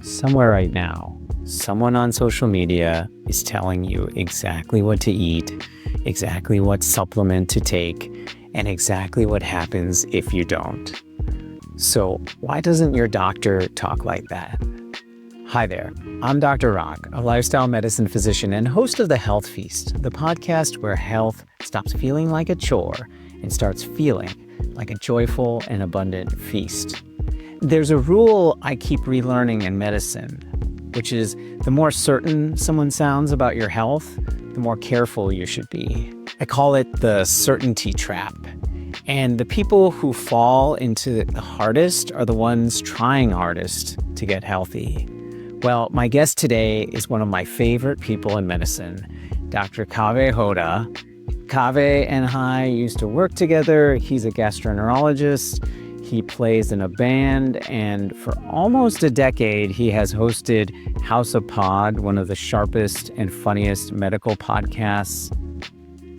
Somewhere right now, someone on social media is telling you exactly what to eat, exactly what supplement to take, and exactly what happens if you don't. So why doesn't your doctor talk like that? Hi there, I'm Dr. Rock, a lifestyle medicine physician and host of The Health Feast, the podcast where health stops feeling like a chore and starts feeling like a joyful and abundant feast. There's a rule I keep relearning in medicine, which is the more certain someone sounds about your health, the more careful you should be. I call it the certainty trap. And the people who fall into it the hardest are the ones trying hardest to get healthy. Well, my guest today is one of my favorite people in medicine, Dr. Kaveh Hoda. Kaveh and I used to work together. He's a gastroenterologist. He plays in a band, and for almost a decade, he has hosted House of Pod, one of the sharpest and funniest medical podcasts.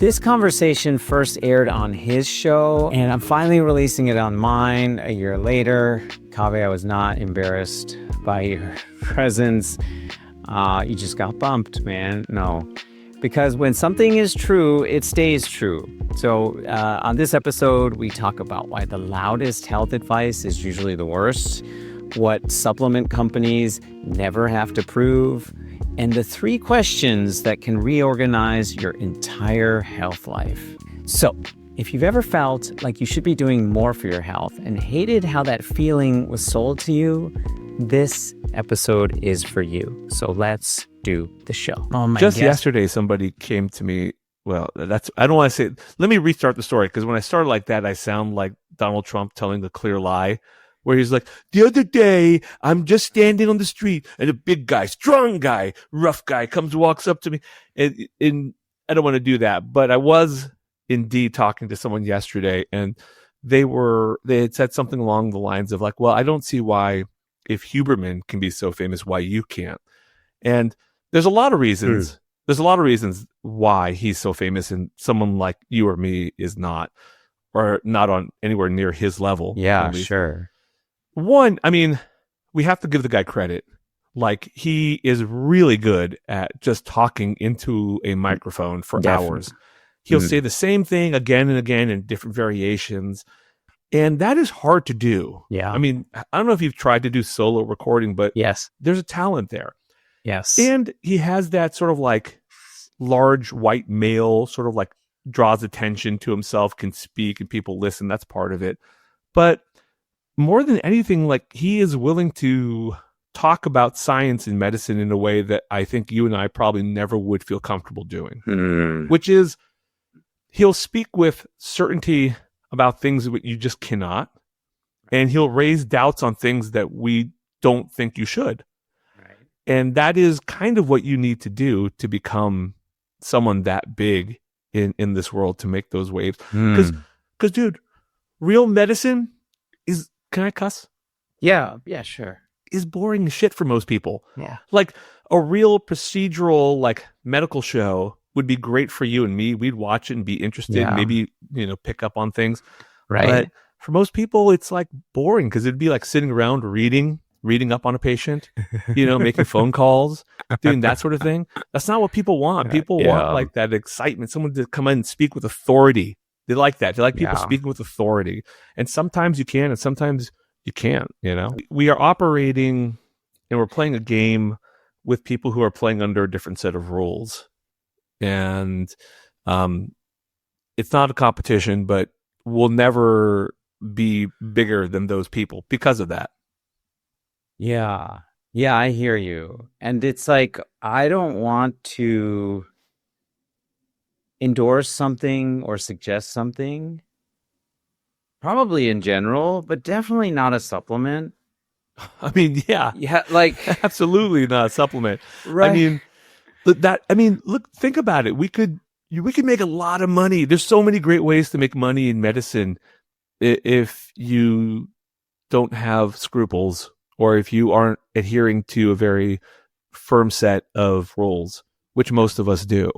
This conversation first aired on his show, and I'm finally releasing it on mine a year later. Kaveh, I was not embarrassed by your presence. You just got bumped, man. No. Because when something is true, it stays true. So on this episode, we talk about why the loudest health advice is usually the worst, what supplement companies never have to prove, and the 3 questions that can reorganize your entire health life. So if you've ever felt like you should be doing more for your health and hated how that feeling was sold to you, this episode is for you. So let's do the show. Just yesterday, somebody came to me. Well, I don't want to say, let me restart the story, because when I started like that, I sound like Donald Trump telling a clear lie, where he's like, the other day, I'm just standing on the street and a big guy, strong guy, rough guy walks up to me. And I don't want to do that, but I was indeed talking to someone yesterday, and they had said something along the lines of like, well, I don't see why, if Huberman can be so famous, why you can't. And there's a lot of reasons. There's a lot of reasons why he's so famous and someone like you or me is not, or not on anywhere near his level. Yeah, sure. One, I mean, we have to give the guy credit. Like, he is really good at just talking into a microphone for hours. He'll say the same thing again and again in different variations. And that is hard to do. Yeah. I mean, I don't know if you've tried to do solo recording, but yes, there's a talent there. Yes. And he has that sort of like large white male, sort of like draws attention to himself, can speak and people listen. That's part of it. But more than anything, like, he is willing to talk about science and medicine in a way that I think you and I probably never would feel comfortable doing, which is he'll speak with certainty about things that you just cannot, and he'll raise doubts on things that we don't think you should. Right. And that is kind of what you need to do to become someone that big in this world, to make those waves. Because, dude, real medicine is, can I cuss? Yeah, sure. Is boring as shit for most people. Yeah. Like, a real procedural, like, medical show would be great for you and me. We'd watch it and be interested, maybe, pick up on things. Right. But for most people, it's like boring, because it'd be like sitting around reading up on a patient, making phone calls, doing that sort of thing. That's not what people want. People want like that excitement, someone to come in and speak with authority. They like that. They like people speaking with authority. And sometimes you can, and sometimes you can't, We are operating and we're playing a game with people who are playing under a different set of rules. And it's not a competition, but we'll never be bigger than those people because of that. Yeah, I hear you. And it's like, I don't want to endorse something or suggest something, probably in general, but definitely not a supplement. I mean, yeah, like absolutely not a supplement. Right. Look, think about it. We could make a lot of money. There's so many great ways to make money in medicine if you don't have scruples, or if you aren't adhering to a very firm set of rules, which most of us do,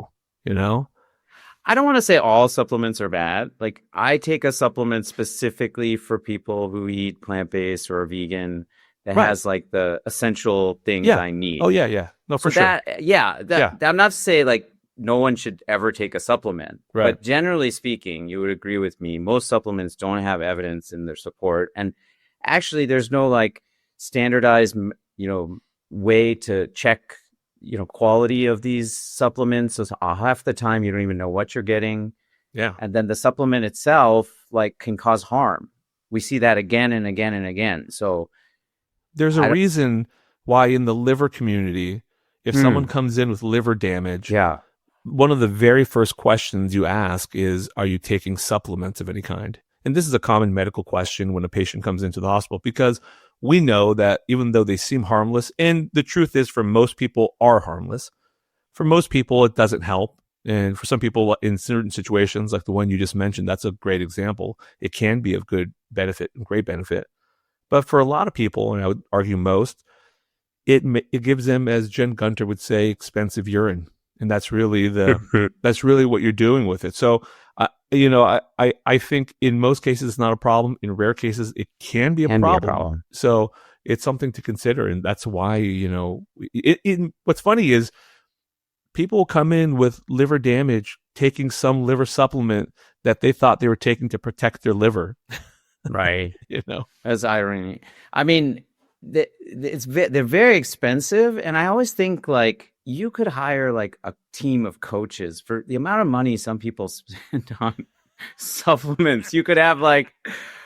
I don't want to say all supplements are bad. Like, I take a supplement specifically for people who eat plant-based or vegan that Right. has like the essential things Yeah. I need. Oh yeah. No, for So sure. I'm not to say like no one should ever take a supplement, Right. but generally speaking, you would agree with me. Most supplements don't have evidence in their support, and actually, there's no like standardized, way to check, quality of these supplements. So half the time, you don't even know what you're getting, Yeah. and then the supplement itself like can cause harm. We see that again and again and again. So There's a reason why in the liver community, if someone comes in with liver damage, yeah. one of the very first questions you ask is, are you taking supplements of any kind? And this is a common medical question when a patient comes into the hospital, because we know that even though they seem harmless, and the truth is for most people are harmless, for most people it doesn't help. And for some people in certain situations, like the one you just mentioned, that's a great example. It can be of good benefit and great benefit. But for a lot of people, and I would argue most, it gives them, as Jen Gunter would say, expensive urine. And that's really that's really what you're doing with it. So, I think in most cases it's not a problem. In rare cases, it can be a problem. So it's something to consider, and that's why what's funny is people come in with liver damage, taking some liver supplement that they thought they were taking to protect their liver. Right. As irony. I mean, they're very expensive, and I always think like you could hire like a team of coaches for the amount of money some people spend on supplements. You could have like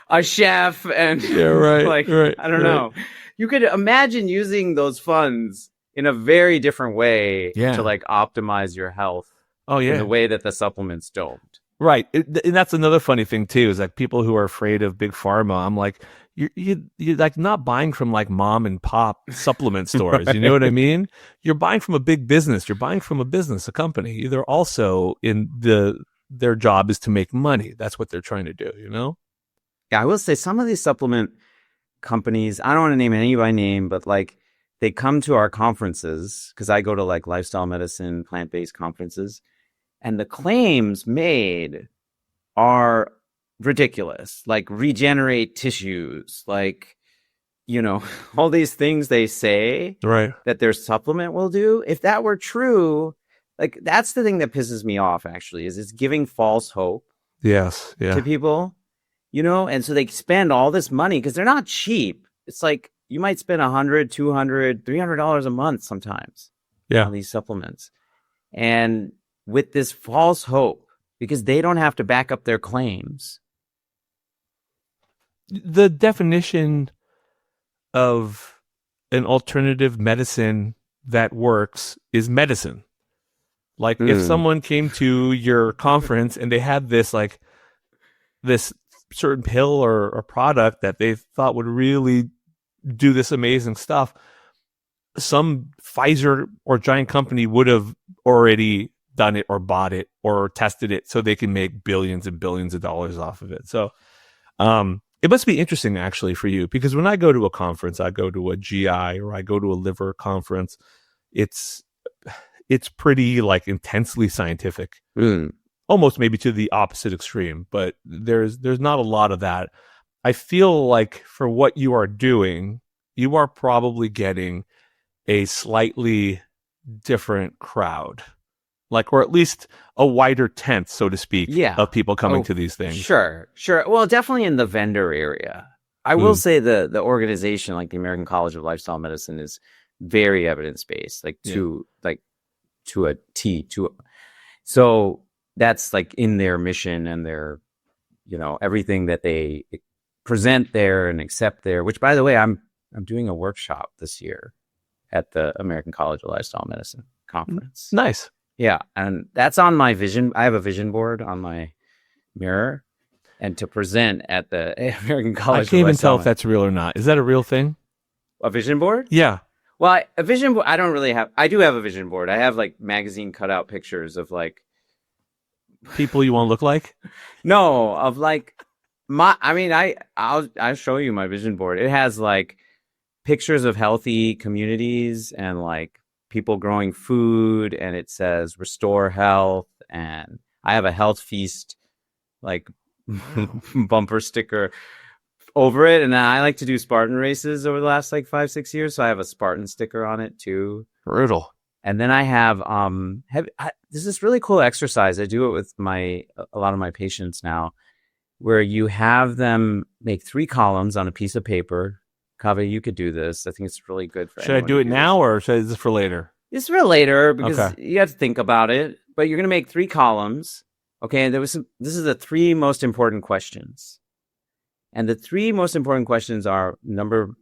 a chef and I don't know. You could imagine using those funds in a very different way to like optimize your health. Oh yeah, in the way that the supplements don't. Right. And that's another funny thing too, is like people who are afraid of big pharma. I'm like, you're like not buying from like mom and pop supplement stores. You know what I mean? You're buying from a big business. You're buying from a business, a company. They're also their job is to make money. That's what they're trying to do, Yeah, I will say some of these supplement companies, I don't want to name any by name, but like they come to our conferences because I go to like lifestyle medicine, plant-based conferences. And the claims made are ridiculous, like regenerate tissues, like, all these things they say that their supplement will do. If that were true, like that's the thing that pisses me off, actually, is it's giving false hope to people, and so they spend all this money because they're not cheap. It's like you might spend $100, $200, $300 a month sometimes on these supplements. And with this false hope, because they don't have to back up their claims. The definition of an alternative medicine that works is medicine. Like if someone came to your conference and they had this certain pill or product that they thought would really do this amazing stuff, some Pfizer or giant company would have already done it or bought it or tested it so they can make billions and billions of dollars off of it. So it must be interesting actually for you, because when I go to a conference, I go to a GI or I go to a liver conference, it's pretty like intensely scientific, almost maybe to the opposite extreme, but there's not a lot of that. I feel like for what you are doing, you are probably getting a slightly different crowd. Like, or at least a wider tent, so to speak, of people coming to these things. Sure. Well, definitely in the vendor area. I will say the organization, like the American College of Lifestyle Medicine, is very evidence-based, like to a T. So that's like in their mission and their, everything that they present there and accept there, which, by the way, I'm doing a workshop this year at the American College of Lifestyle Medicine conference. Nice. Yeah, and that's on my vision. I have a vision board on my mirror, and to present at the American College. I can't even tell if that's real or not. Is that a real thing? A vision board? Yeah. Well, a vision board. I don't really have. I do have a vision board. I have like magazine cutout pictures of like people you want to look like. No, of like my. I mean, I'll show you my vision board. It has like pictures of healthy communities and like people growing food, and it says restore health, and I have a health feast like bumper sticker over it. And I like to do Spartan races over the last like 5-6 years. So I have a Spartan sticker on it too. Brutal. And then I have there's this really cool exercise. I do it with a lot of my patients now, where you have them make 3 columns on a piece of paper. Kaveh, you could do this. I think it's really good for Should I do it now or is this for later? It's for later because you have to think about it. But you're going to make 3 columns. Okay, and this is the 3 most important questions. And the 3 most important questions are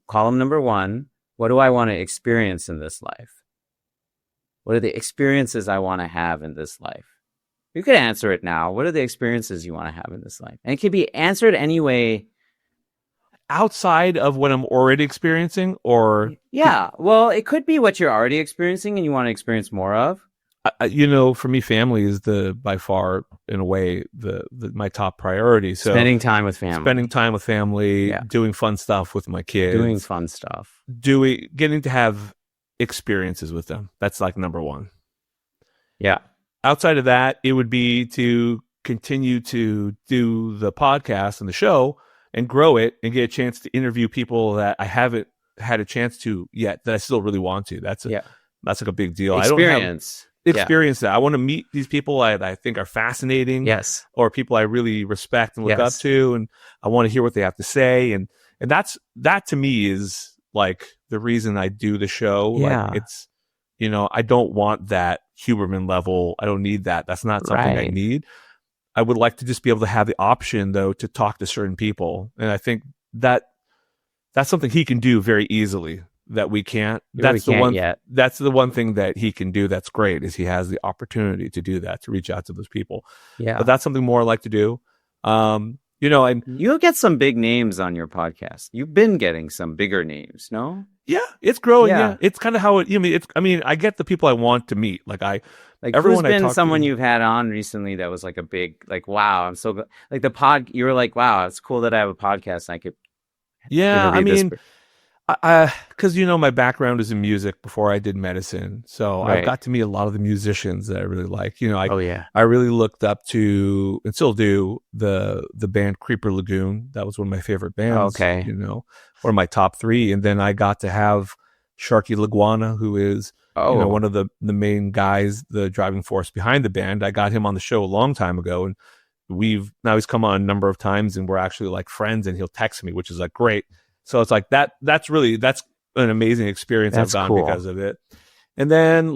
column number 1, what do I want to experience in this life? What are the experiences I want to have in this life? You could answer it now. What are the experiences you want to have in this life? And it can be answered any way. Outside of what I'm already experiencing, or well, it could be what you're already experiencing and you want to experience more of. For me, family is by far, in a way, the my top priority. So spending time with family, doing fun stuff with my kids, getting to have experiences with them. That's like number 1. Yeah. Outside of that, it would be to continue to do the podcast and the show and grow it and get a chance to interview people that I haven't had a chance to yet that I still really want to. That's like a big deal. Experience that. I want to meet these people I think are fascinating. Yes. Or people I really respect and look up to, and I want to hear what they have to say. And that to me is like the reason I do the show. Yeah. Like it's, I don't want that Huberman level. I don't need that. That's not something I need. I would like to just be able to have the option though to talk to certain people. And I think that's something he can do very easily that we can't. That's the one thing that he can do that's great, is he has the opportunity to do that, to reach out to those people. Yeah. But that's something more I like to do. And you'll get some big names on your podcast. You've been getting some bigger names, no? Yeah, it's growing. Yeah, it's kind of how it. I get the people I want to meet. Everyone. Who's been someone you've had on recently that was like a big, wow, I'm so good. Like you were like, wow, it's cool that I have a podcast. And I could. Yeah, because my background is in music before I did medicine, so I got to meet a lot of the musicians that I really like. I really looked up to, and still do, the band Creeper Lagoon. That was one of my favorite bands. Okay, or my top 3. And then I got to have Sharky Laguana, who is one of the main guys, the driving force behind the band. I got him on the show a long time ago, and he's come on a number of times, and we're actually like friends. And he'll text me, which is like great. So it's like that's an amazing experience I've gotten because of it. And then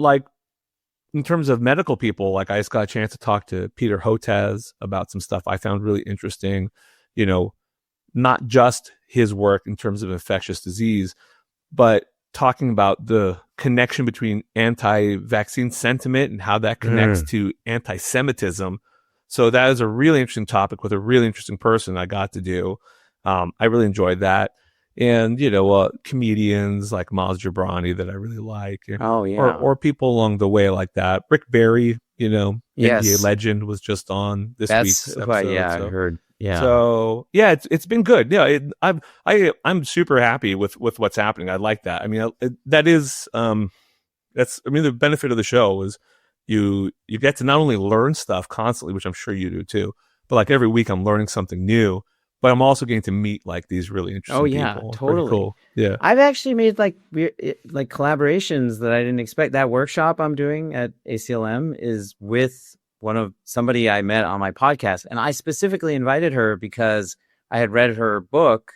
in terms of medical people, I just got a chance to talk to Peter Hotez about some stuff I found really interesting, not just his work in terms of infectious disease, but talking about the connection between anti-vaccine sentiment and how that connects to anti-Semitism. So that is a really interesting topic with a really interesting person I got to do. I really enjoyed that. And, comedians like Maz Jobrani that I really like. Or people along the way like that. Rick Barry, NBA legend, was just on this week's episode. I heard. Yeah. So it's been good. Yeah, I'm super happy with what's happening. I like that. I mean, the benefit of the show is you get to not only learn stuff constantly, which I'm sure you do too, but every week I'm learning something new. But I'm also getting to meet these really interesting people. Totally. Cool. Yeah. I've actually made collaborations that I didn't expect. That workshop I'm doing at ACLM is with somebody I met on my podcast. And I specifically invited her because I had read her book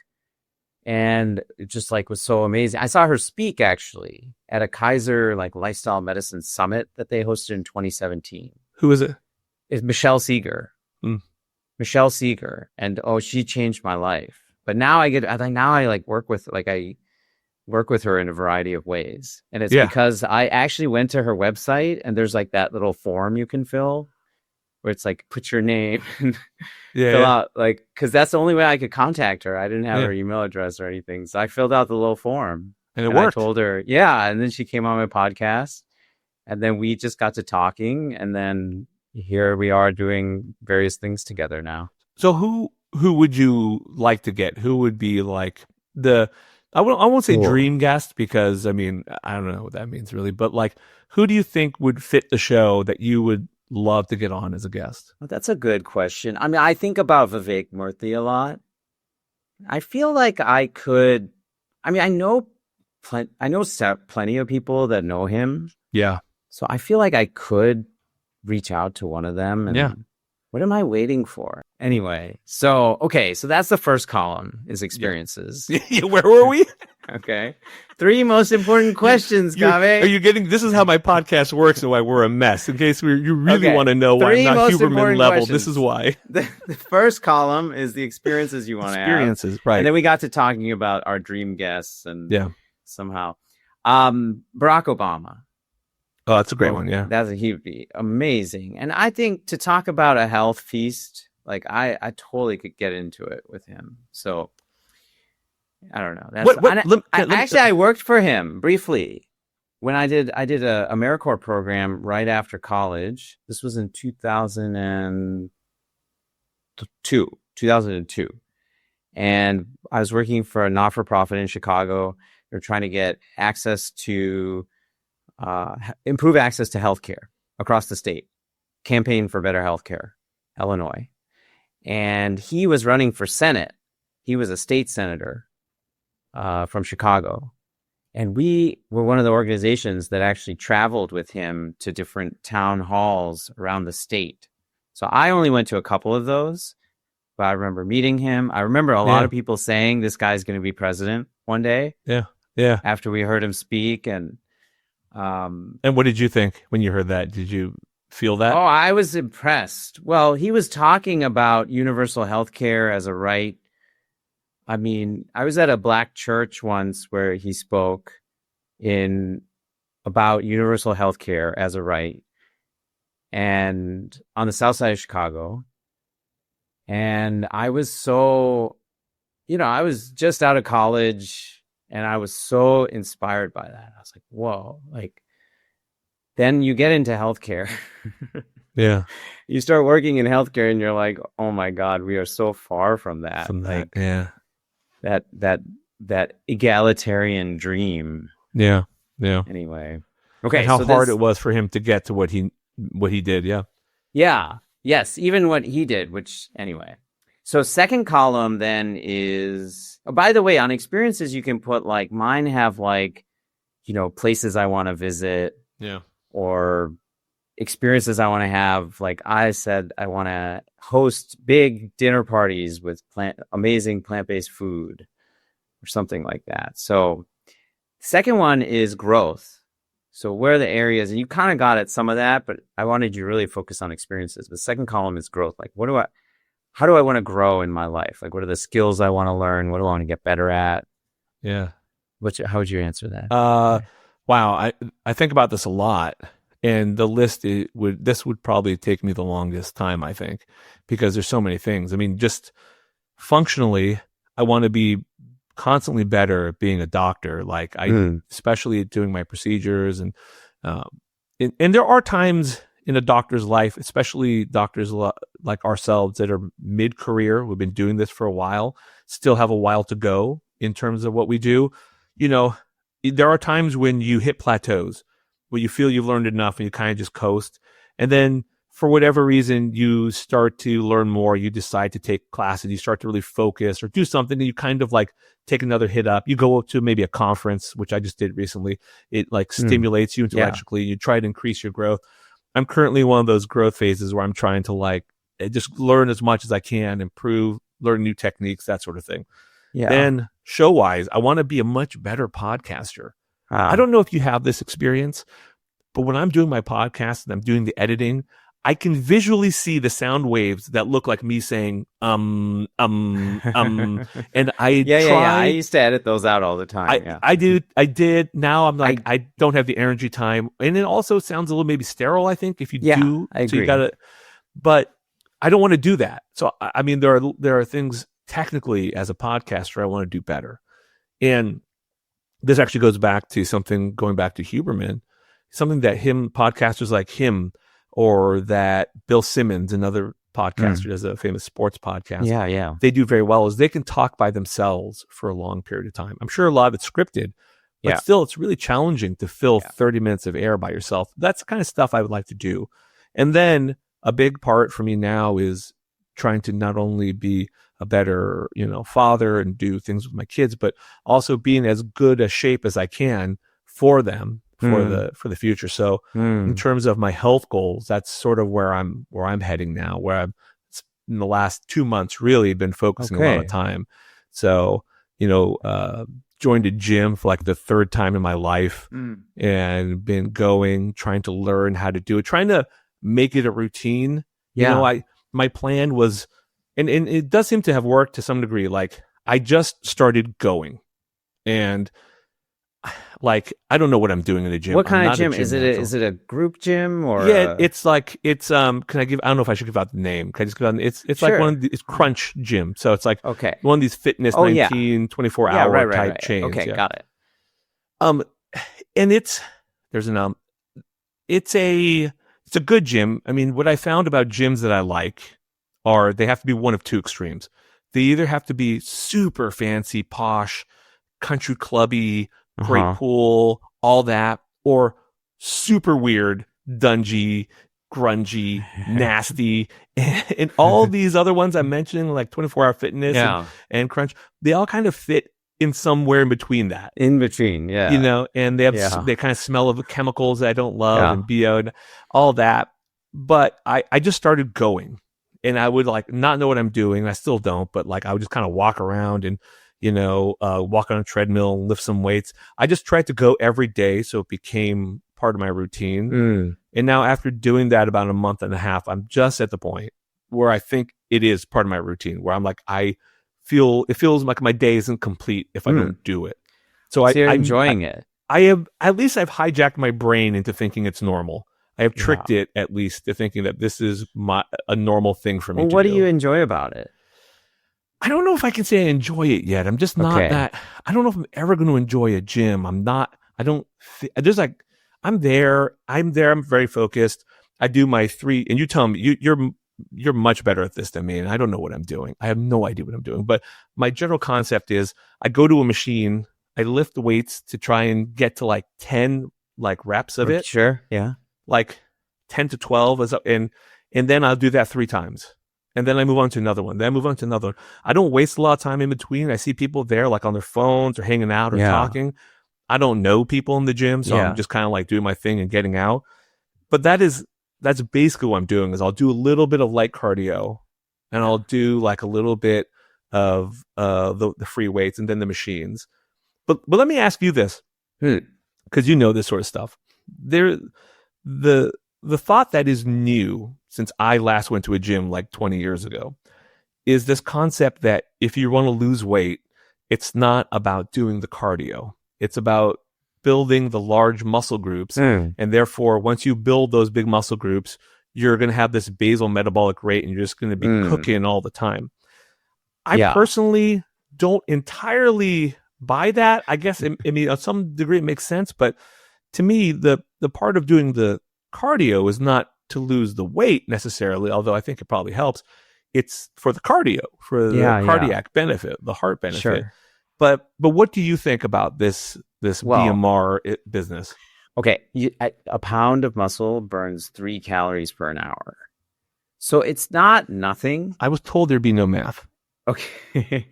and it just was so amazing. I saw her speak actually at a Kaiser lifestyle medicine summit that they hosted in 2017. Who is it? It's Michelle Segar. Michelle Segar, and she changed my life. But now I work with her in a variety of ways, and it's because I actually went to her website, and there's that little form you can fill, where it's put your name, and fill out because that's the only way I could contact her. I didn't have her email address or anything, so I filled out the little form, and it worked. I told her, and then she came on my podcast, and then we just got to talking, and then here we are doing various things together now. So who would you like to get? Who would be I won't say dream guest, because I don't know what that means really, but who do you think would fit the show that you would love to get on as a guest? Well, that's a good question. I think about Vivek Murthy a lot. I feel like I could. I mean, I know plenty of people that know him, Yeah. so I feel like I could reach out to one of them. And Yeah. what am I waiting for? Anyway, so that's the first column is experiences. Yeah. Where were we? Okay, 3 most important questions, Kaveh. Are you getting? This is how my podcast works and why we're a mess. In case you really want to know why 3 I'm not most Huberman important level, questions. this is why. The first column is the experiences you want to have. Experiences, right? And then we got to talking about our dream guests, and somehow, Barack Obama. Oh, that's a great one. Yeah, he would be amazing. And I think to talk about a health feast, like I totally could get into it with him. So I don't know. I worked for him briefly when I did a AmeriCorps program right after college. This was in 2002. And I was working for a not-for-profit in Chicago. They're trying to get access to improve access to healthcare across the state. Campaign for Better Healthcare, Illinois. And he was running for Senate. He was a state senator from Chicago. And we were one of the organizations that actually traveled with him to different town halls around the state. So I only went to a couple of those, but I remember meeting him. I remember a lot of people saying this guy's going to be president one day. Yeah. Yeah. After we heard him speak. And what did you think when you heard that? Did you feel that? Oh, I was impressed. Well, he was talking about universal health care as a right. I mean, I was at a Black church once where he spoke about universal health care as a right, and on the south side of Chicago. And I was so, I was just out of college. And I was so inspired by that. I was like, whoa, like, then you get into healthcare. Yeah. You start working in healthcare and you're like, oh my God, we are so far from that. That egalitarian dream. Yeah. Yeah. Anyway. Okay. And how hard it was for him to get to what he did. Yeah. Yeah. Yes. Even what he did, which anyway. So second column then is, by the way, on experiences, you can put like mine have like, places I want to visit. Yeah. Or experiences I want to have. Like I said, I want to host big dinner parties with amazing plant-based food or something like that. So second one is growth. So where are the areas, and you kind of got at some of that, but I wanted you to really focus on experiences. The second column is growth. Like how do I want to grow in my life? Like, what are the skills I want to learn? What do I want to get better at? Yeah. How would you answer that? Wow. I think about this a lot, and the list would probably take me the longest time, I think, because there's so many things. I mean, just functionally, I want to be constantly better at being a doctor. Like especially doing my procedures, and there are times in a doctor's life, especially doctors like ourselves that are mid-career, we've been doing this for a while, still have a while to go in terms of what we do. There are times when you hit plateaus where you feel you've learned enough and you kind of just coast. And then for whatever reason, you start to learn more. You decide to take classes. You start to really focus or do something, and you kind of like take another hit up. You go to maybe a conference, which I just did recently. It like stimulates you intellectually. You try to increase your growth. I'm currently in one of those growth phases where I'm trying to like just learn as much as I can, improve, learn new techniques, that sort of thing. Yeah. Then show-wise, I want to be a much better podcaster. I don't know if you have this experience, but when I'm doing my podcast and I'm doing the editing, I can visually see the sound waves that look like me saying, and I I used to edit those out all the time. I did. Now I'm like, I don't have the energy time. And it also sounds a little maybe sterile, I think, if you do. I agree. So but I don't want to do that. So, I mean, there are things technically as a podcaster I want to do better. And this actually goes back to going back to Huberman, something that podcasters like him, or that Bill Simmons, another podcaster, does a famous sports podcast. They do very well is they can talk by themselves for a long period of time. I'm sure a lot of it's scripted, but still it's really challenging to fill 30 minutes of air by yourself. That's the kind of stuff I would like to do. And then a big part for me now is trying to not only be a better, father and do things with my kids, but also be in as good a shape as I can for them for the future. So in terms of my health goals, that's sort of where I'm heading now, where I'm in the last 2 months really been focusing a lot of time. So, joined a gym for like the third time in my life and been trying to learn how to do it, trying to make it a routine. My plan was, and it does seem to have worked to some degree. Like I just started going, and like I don't know what I'm doing in the gym. What kind of gym is it? Is it a group gym or? Yeah, it's like Can I give? I don't know if I should give out the name. Can I just give out? It's sure. Like one of it's Crunch Gym. So it's like one of these fitness 24-hour type chains. Okay, got it. And it's a good gym. I mean, what I found about gyms that I like are they have to be one of two extremes. They either have to be super fancy, posh, country clubby, great pool, all that, or super weird, dungy, grungy, nasty, and all these other ones I'm mentioning, like 24-hour fitness and Crunch, they all kind of fit in somewhere in between that. In between, yeah. And they have they kind of smell of chemicals that I don't love and BO and all that. But I just started going, and I would like not know what I'm doing. I still don't, but like I would just kind of walk around and walk on a treadmill and lift some weights. I just tried to go every day, so it became part of my routine. And now after doing that about a month and a half, I'm just at the point where I think it is part of my routine, where I'm like, it feels like my day isn't complete if I don't do it. So you're enjoying it. I've hijacked my brain into thinking it's normal. I have tricked it at least to thinking that this is a normal thing for me. Well, what do you enjoy about it? I don't know if I can say I enjoy it yet. I'm just not that. I don't know if I'm ever going to enjoy a gym. I'm not. I don't. There's like I'm there. I'm very focused. I do my 3, and you tell me you're much better at this than me, and I don't know what I'm doing. I have no idea what I'm doing. But my general concept is I go to a machine, I lift the weights to try and get to like 10 like reps of it. Sure. Yeah. Like 10 to 12 and then I'll do that 3 times. And then I move on to another one. Then I move on to another one. I don't waste a lot of time in between. I see people there like on their phones or hanging out or talking. I don't know people in the gym, so I'm just kind of like doing my thing and getting out. But that's basically what I'm doing is I'll do a little bit of light cardio, and I'll do like a little bit of the free weights and then the machines. But let me ask you this, because you know this sort of stuff. The thought that is new since I last went to a gym like 20 years ago is this concept that if you want to lose weight, it's not about doing the cardio. It's about building the large muscle groups. And therefore, once you build those big muscle groups, you're going to have this basal metabolic rate and you're just going to be cooking all the time. I personally don't entirely buy that. I guess, I mean, on some degree it makes sense, but to me, the part of doing the cardio is not to lose the weight necessarily, although I think it probably helps. It's for the cardio, for the cardiac benefit, the heart benefit. Sure. But what do you think about this BMR business? Okay, a pound of muscle burns 3 calories per an hour. So it's not nothing. I was told there'd be no math. Okay.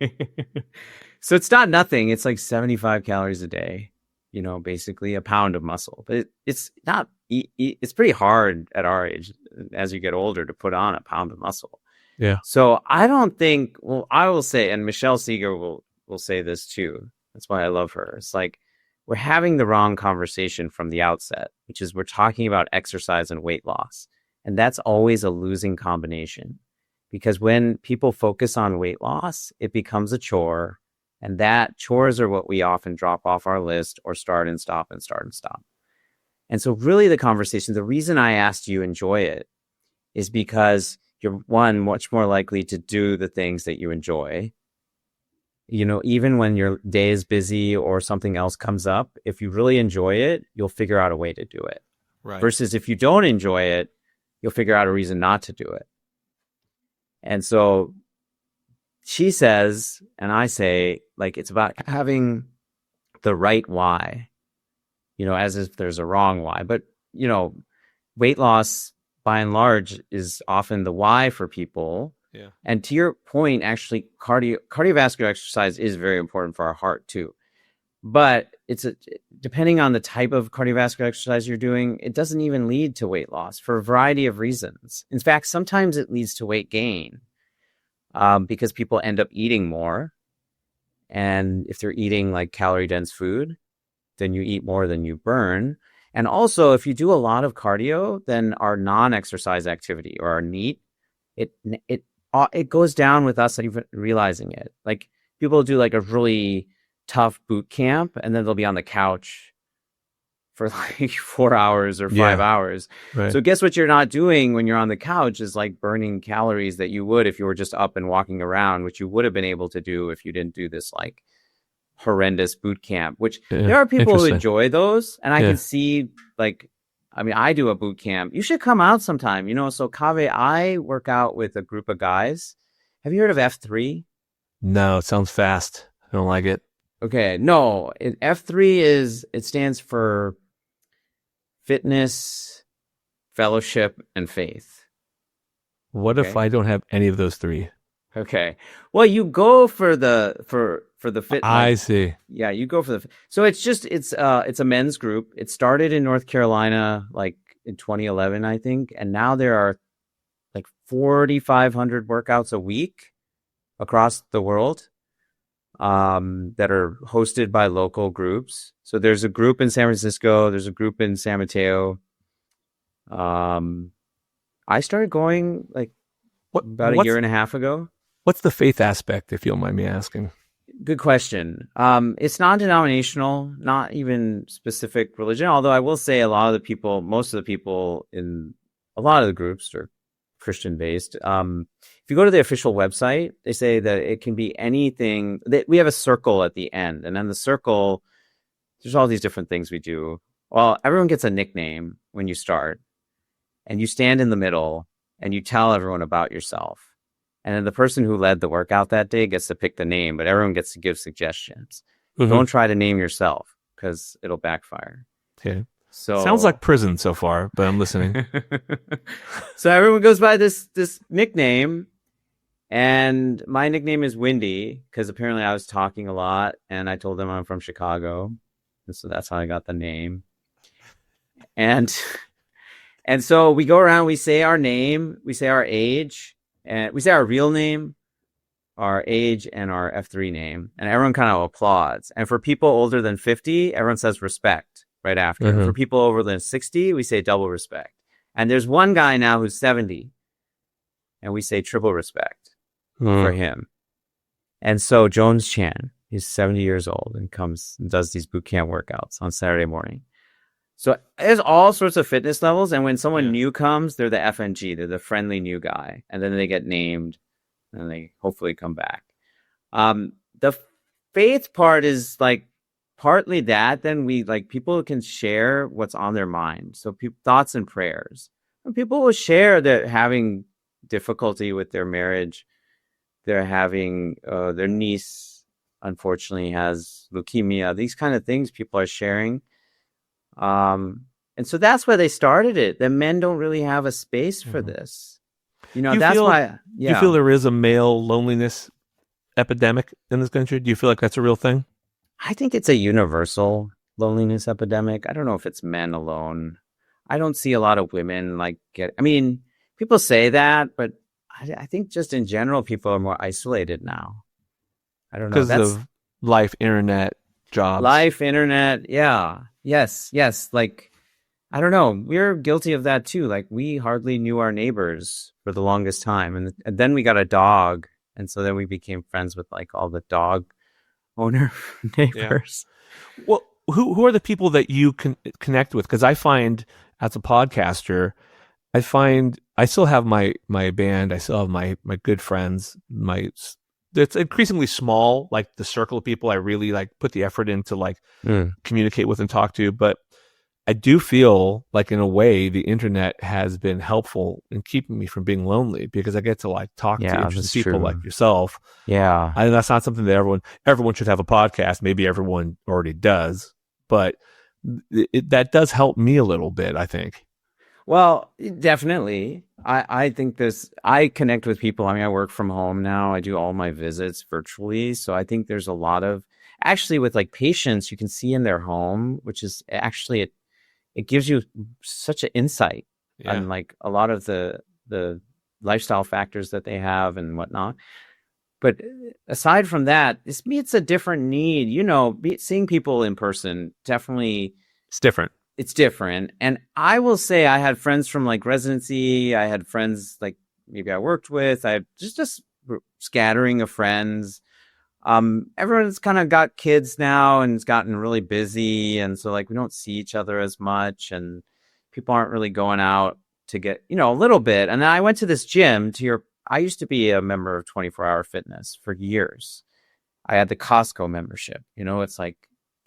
So it's not nothing. It's like 75 calories a day, basically a pound of muscle. But it's not, it's pretty hard at our age as you get older to put on a pound of muscle. Yeah. So I don't think, I will say, and Michelle Segar will say this too. That's why I love her. It's like we're having the wrong conversation from the outset, which is we're talking about exercise and weight loss. And that's always a losing combination, because when people focus on weight loss, it becomes a chore. And that chores are what we often drop off our list or start and stop and start and stop. And so really the conversation, the reason I asked you enjoy it is because you're much more likely to do the things that you enjoy. Even when your day is busy or something else comes up, if you really enjoy it, you'll figure out a way to do it. Right. Versus if you don't enjoy it, you'll figure out a reason not to do it. And so she says, and I say, like, it's about having the right why, as if there's a wrong why. But, weight loss, by and large, is often the why for people. Yeah. And to your point, actually, cardiovascular exercise is very important for our heart too. But depending on the type of cardiovascular exercise you're doing, it doesn't even lead to weight loss for a variety of reasons. In fact, sometimes it leads to weight gain because people end up eating more. And if they're eating like calorie dense food, then you eat more than you burn. And also, if you do a lot of cardio, then our non-exercise activity or our NEAT, it goes down with us even realizing it. Like people do like a really tough boot camp, and then they'll be on the couch for like 4 hours or 5 hours. Right. So guess what you're not doing when you're on the couch is like burning calories that you would if you were just up and walking around, which you would have been able to do if you didn't do this like horrendous boot camp, which there are people who enjoy those. And I can see like, I mean, I do a boot camp. You should come out sometime, you know? So Kaveh, I work out with a group of guys. Have you heard of F3? No, it sounds fast. I don't like it. Okay. No, F3 it stands for fitness, fellowship, and faith. What if I don't have any of those three? Okay. Well, you go for the fit. I see. Yeah, you go for so it's a men's group. It started in North Carolina like in 2011, I think, and now there are like 4,500 workouts a week across the world that are hosted by local groups. So there's a group in San Francisco, there's a group in San Mateo. I started going like about a year and a half ago. What's the faith aspect, if you don't mind me asking? Good question. It's non-denominational, not even specific religion, although I will say most of the people in a lot of the groups are Christian-based. If you go to the official website, they say that it can be anything. We have a circle at the end, and then the circle, there's all these different things we do. Well, everyone gets a nickname when you start, and you stand in the middle, and you tell everyone about yourself. And then the person who led the workout that day gets to pick the name, but everyone gets to give suggestions. Mm-hmm. Don't try to name yourself because it'll backfire. Okay. So sounds like prison so far, but I'm listening. So everyone goes by this nickname, and my nickname is Windy because apparently I was talking a lot, and I told them I'm from Chicago, and so that's how I got the name. And so we go around, we say our name, we say our age. And we say our real name, our age, and our F3 name. And everyone kind of applauds. And for people older than 50, everyone says respect right after. Mm-hmm. For people over than 60, we say double respect. And there's one guy now who's 70. And we say triple respect for him. And so Jones Chan, he's 70 years old and comes and does these boot camp workouts on Saturday morning. So there's all sorts of fitness levels. And when someone new comes, they're the FNG. They're the friendly new guy. And then they get named and they hopefully come back. The faith part is like partly that. Then people can share what's on their mind. So thoughts and prayers. And people will share that having difficulty with their marriage. They're having their niece, unfortunately, has leukemia. These kind of things people are sharing. And so that's why they started it. The men don't really have a space for this. You know, that's why. Yeah. Do you feel there is a male loneliness epidemic in this country? Do you feel like that's a real thing? I think it's a universal loneliness epidemic. I don't know if it's men alone. I don't see a lot of women people say that, but I think just in general, people are more isolated now. I don't know. Because of life, internet, jobs. Life, internet. Yeah. Yes. Like, I don't know. We're guilty of that too. Like, we hardly knew our neighbors for the longest time. And then we got a dog. And so then we became friends with like all the dog owner neighbors. Yeah. Well, who are the people that you can connect with? Because I find as a podcaster, I still have my band. I still have my good friends. It's increasingly small, like the circle of people I really like put the effort into like communicate with and talk to. But I do feel like in a way the internet has been helpful in keeping me from being lonely because I get to like talk to interesting people like yourself. Yeah. I think that's not something that everyone should have a podcast. Maybe everyone already does, but that does help me a little bit, I think. Well, definitely. I think I connect with people. I mean, I work from home now. I do all my visits virtually. So I think there's a lot of actually with like patients, you can see in their home, which is actually it gives you such an insight Yeah. on like a lot of the lifestyle factors that they have and whatnot. But aside from that, it's a different need. Seeing people in person definitely It's different. it's different. And I will say I had friends from like residency. I had friends like maybe I worked with. I had just scattering of friends. Everyone's kind of got kids now and it's gotten really busy. And so like we don't see each other as much and people aren't really going out to get, a little bit. And then I went to this gym I used to be a member of 24-hour fitness for years. I had the Costco membership, it's like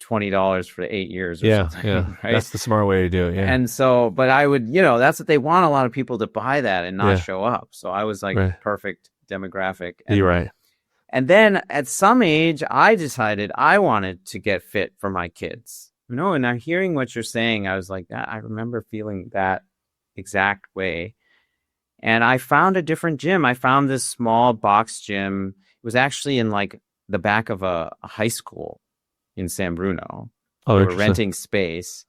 $20 for 8 years or something. Yeah. Right? That's the smart way to do it. Yeah. And so, but I would, that's what they want a lot of people to buy that and not show up. So I was like perfect demographic. And, you're right. And then at some age, I decided I wanted to get fit for my kids. And I'm hearing what you're saying. I was like, I remember feeling that exact way. And I found a different gym. I found this small box gym. It was actually in like the back of a high school in San Bruno. Oh, they were renting space.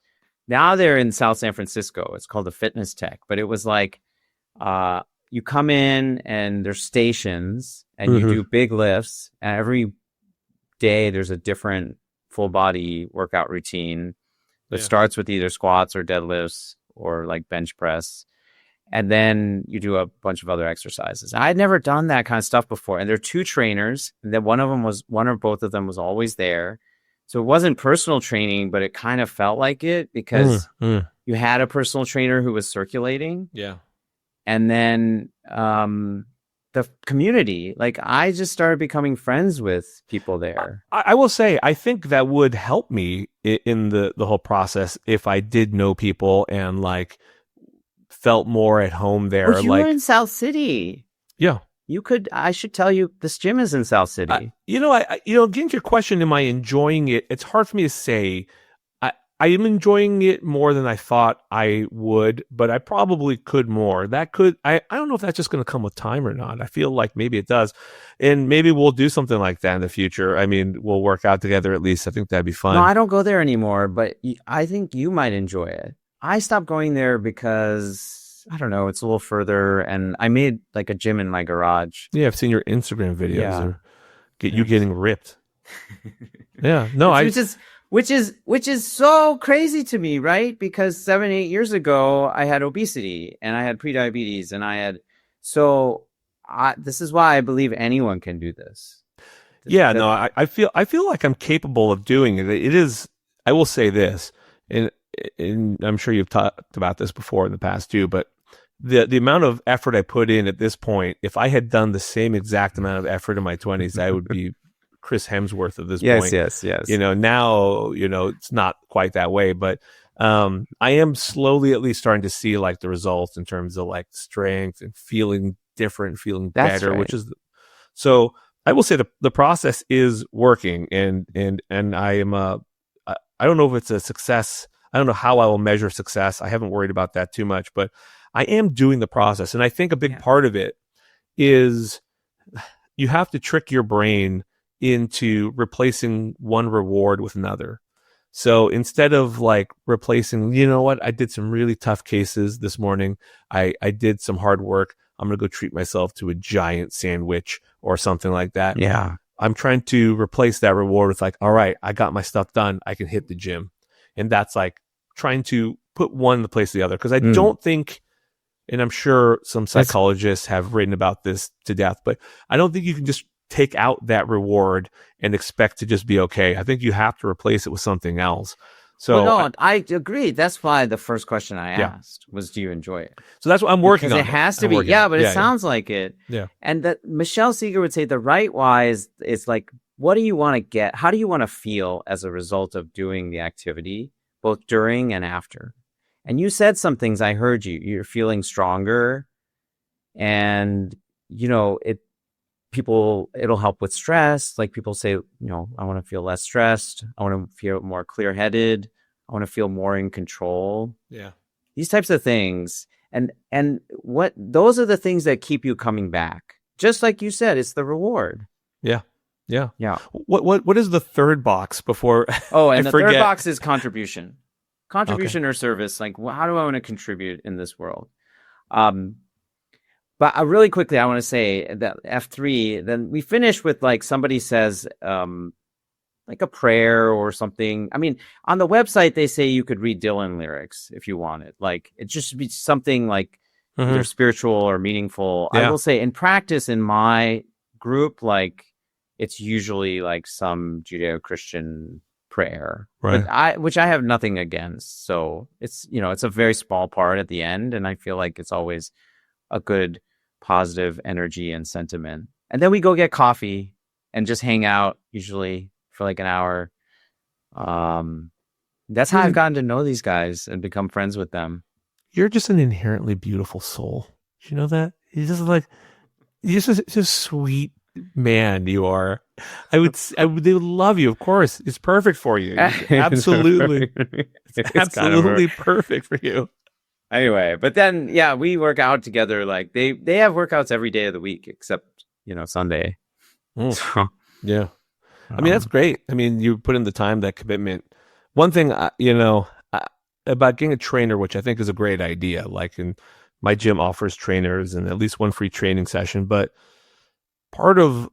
Now they're in South San Francisco. It's called the Fitness Tech. But it was like you come in and there's stations and you do big lifts. And every day there's a different full body workout routine that starts with either squats or deadlifts or like bench press. And then you do a bunch of other exercises. I had never done that kind of stuff before. And there are two trainers. And then one or both of them was always there. So it wasn't personal training, but it kind of felt like it because you had a personal trainer who was circulating. Yeah. And then the community, like I just started becoming friends with people there. I will say, I think that would help me in the whole process if I did know people and like felt more at home there. Well, you were in South City. Yeah. I should tell you, this gym is in South City. Getting to your question, am I enjoying it? It's hard for me to say. I am enjoying it more than I thought I would, but I probably could more. I don't know if that's just going to come with time or not. I feel like maybe it does. And maybe we'll do something like that in the future. I mean, we'll work out together at least. I think that'd be fun. No, I don't go there anymore, but I think you might enjoy it. I stopped going there because, I don't know, it's a little further, and I made like a gym in my garage. Yeah, I've seen your Instagram videos. You getting ripped. Yeah, no, which is so crazy to me, right? Because 7-8 years ago, I had obesity and I had prediabetes, and this is why I believe anyone can do this. I feel like I'm capable of doing it. It is. I will say this, and I'm sure you've talked about this before in the past too, but the amount of effort I put in at this point, if I had done the same exact amount of effort in my 20s, I would be Chris Hemsworth at this point. Yes. Now, it's not quite that way, but I am slowly at least starting to see like the results in terms of like strength and feeling different, feeling better, right. which is so I will say the process is working, and I am I don't know if it's a success. I don't know how I will measure success. I haven't worried about that too much, but I am doing the process. And I think a big part of it is you have to trick your brain into replacing one reward with another. So instead of like replacing, I did some really tough cases this morning. I did some hard work. I'm going to go treat myself to a giant sandwich or something like that. Yeah. I'm trying to replace that reward with like, all right, I got my stuff done. I can hit the gym. And that's like trying to put one in the place of the other. Because I don't think, and I'm sure some psychologists have written about this to death, but I don't think you can just take out that reward and expect to just be okay. I think you have to replace it with something else. So I agree. That's why the first question I asked was, do you enjoy it? So that's what I'm working on. Because it has to be. Yeah, but it sounds like it. Yeah. And that Michelle Segar would say the right why is like, what do you want to get? How do you want to feel as a result of doing the activity, both during and after? And you said some things, I heard you. You're feeling stronger, and it'll help with stress. Like people say, I want to feel less stressed. I want to feel more clear-headed. I want to feel more in control. Yeah. these types of things. And what those are the things that keep you coming back. Just like you said, it's the reward. Yeah. Yeah. Yeah. What is the third box before Oh, and I the forget? third box is contribution. Contribution or service. Like, how do I want to contribute in this world? But really quickly, I want to say that F3, then we finish with like somebody says, like a prayer or something. I mean, on the website, they say you could read Dylan lyrics if you wanted. Like, it just should be something like either spiritual or meaningful. Yeah. I will say in practice in my group, like it's usually like some Judeo-Christian prayer, Right. which I have nothing against. So it's, it's a very small part at the end. And I feel like it's always a good positive energy and sentiment. And then we go get coffee and just hang out usually for like an hour. That's how I've gotten to know these guys and become friends with them. You're just an inherently beautiful soul. Do you know that? You're just a sweet man. You are. They would love you. Of course, it's perfect for you. Absolutely, it's absolutely perfect for you. Anyway, but then we work out together. Like they have workouts every day of the week except Sunday. So, yeah, I mean that's great. I mean you put in the time, that commitment. One thing about getting a trainer, which I think is a great idea. Like in my gym offers trainers and at least one free training session, but part of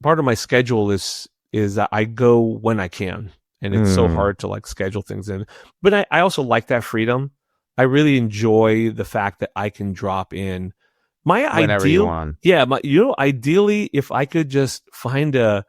my schedule is that I go when I can, and it's so hard to like schedule things in. But I also like that freedom. I really enjoy the fact that I can drop in. Whenever you want. Yeah, ideally, if I could just find a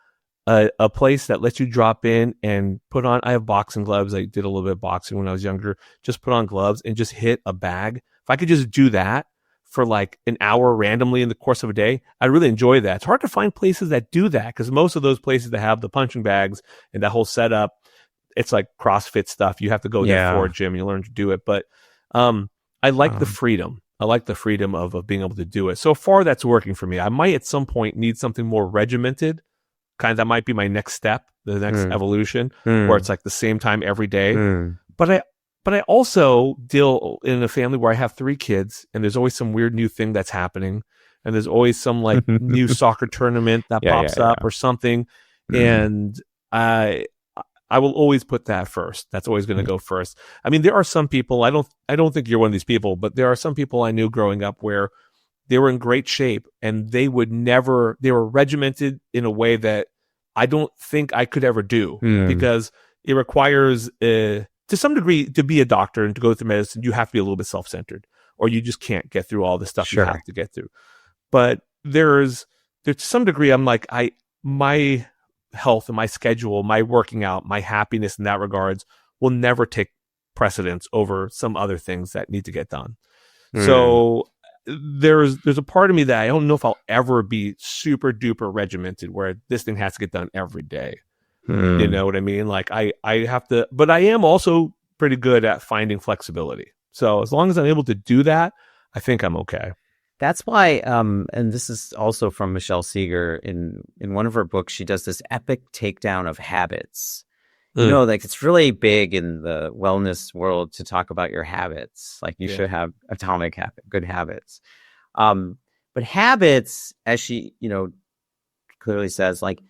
place that lets you drop in and put on. I have boxing gloves. I did a little bit of boxing when I was younger. Just put on gloves and just hit a bag. If I could just do that for like an hour randomly in the course of a day, I really enjoy that. It's hard to find places that do that because most of those places that have the punching bags and that whole setup, it's like CrossFit stuff. You have to go there for a gym. You learn to do it. But I like the freedom. I like the freedom of being able to do it. So far, that's working for me. I might at some point need something more regimented. That might be my next step, the next evolution, where it's like the same time every day. But I also deal in a family where I have 3 kids, and there's always some weird new thing that's happening, and there's always some like new soccer tournament that pops up or something, and I will always put that first. That's always going to go first. I mean, there are some people, I don't think you're one of these people, but there are some people I knew growing up where they were in great shape and they were regimented in a way that I don't think I could ever do because it requires, to some degree, to be a doctor and to go through medicine, you have to be a little bit self-centered, or you just can't get through all the stuff you have to get through. But there's to some degree, I'm like, my health and my schedule, my working out, my happiness in that regards will never take precedence over some other things that need to get done. So there's a part of me that I don't know if I'll ever be super duper regimented where this thing has to get done every day. You know what I mean? Like I have to, but I am also pretty good at finding flexibility. So as long as I'm able to do that, I think I'm okay. That's why, and this is also from Michelle Segar in one of her books, she does this epic takedown of habits. Like it's really big in the wellness world to talk about your habits. Like you should have good habits. But habits, as she, clearly says, like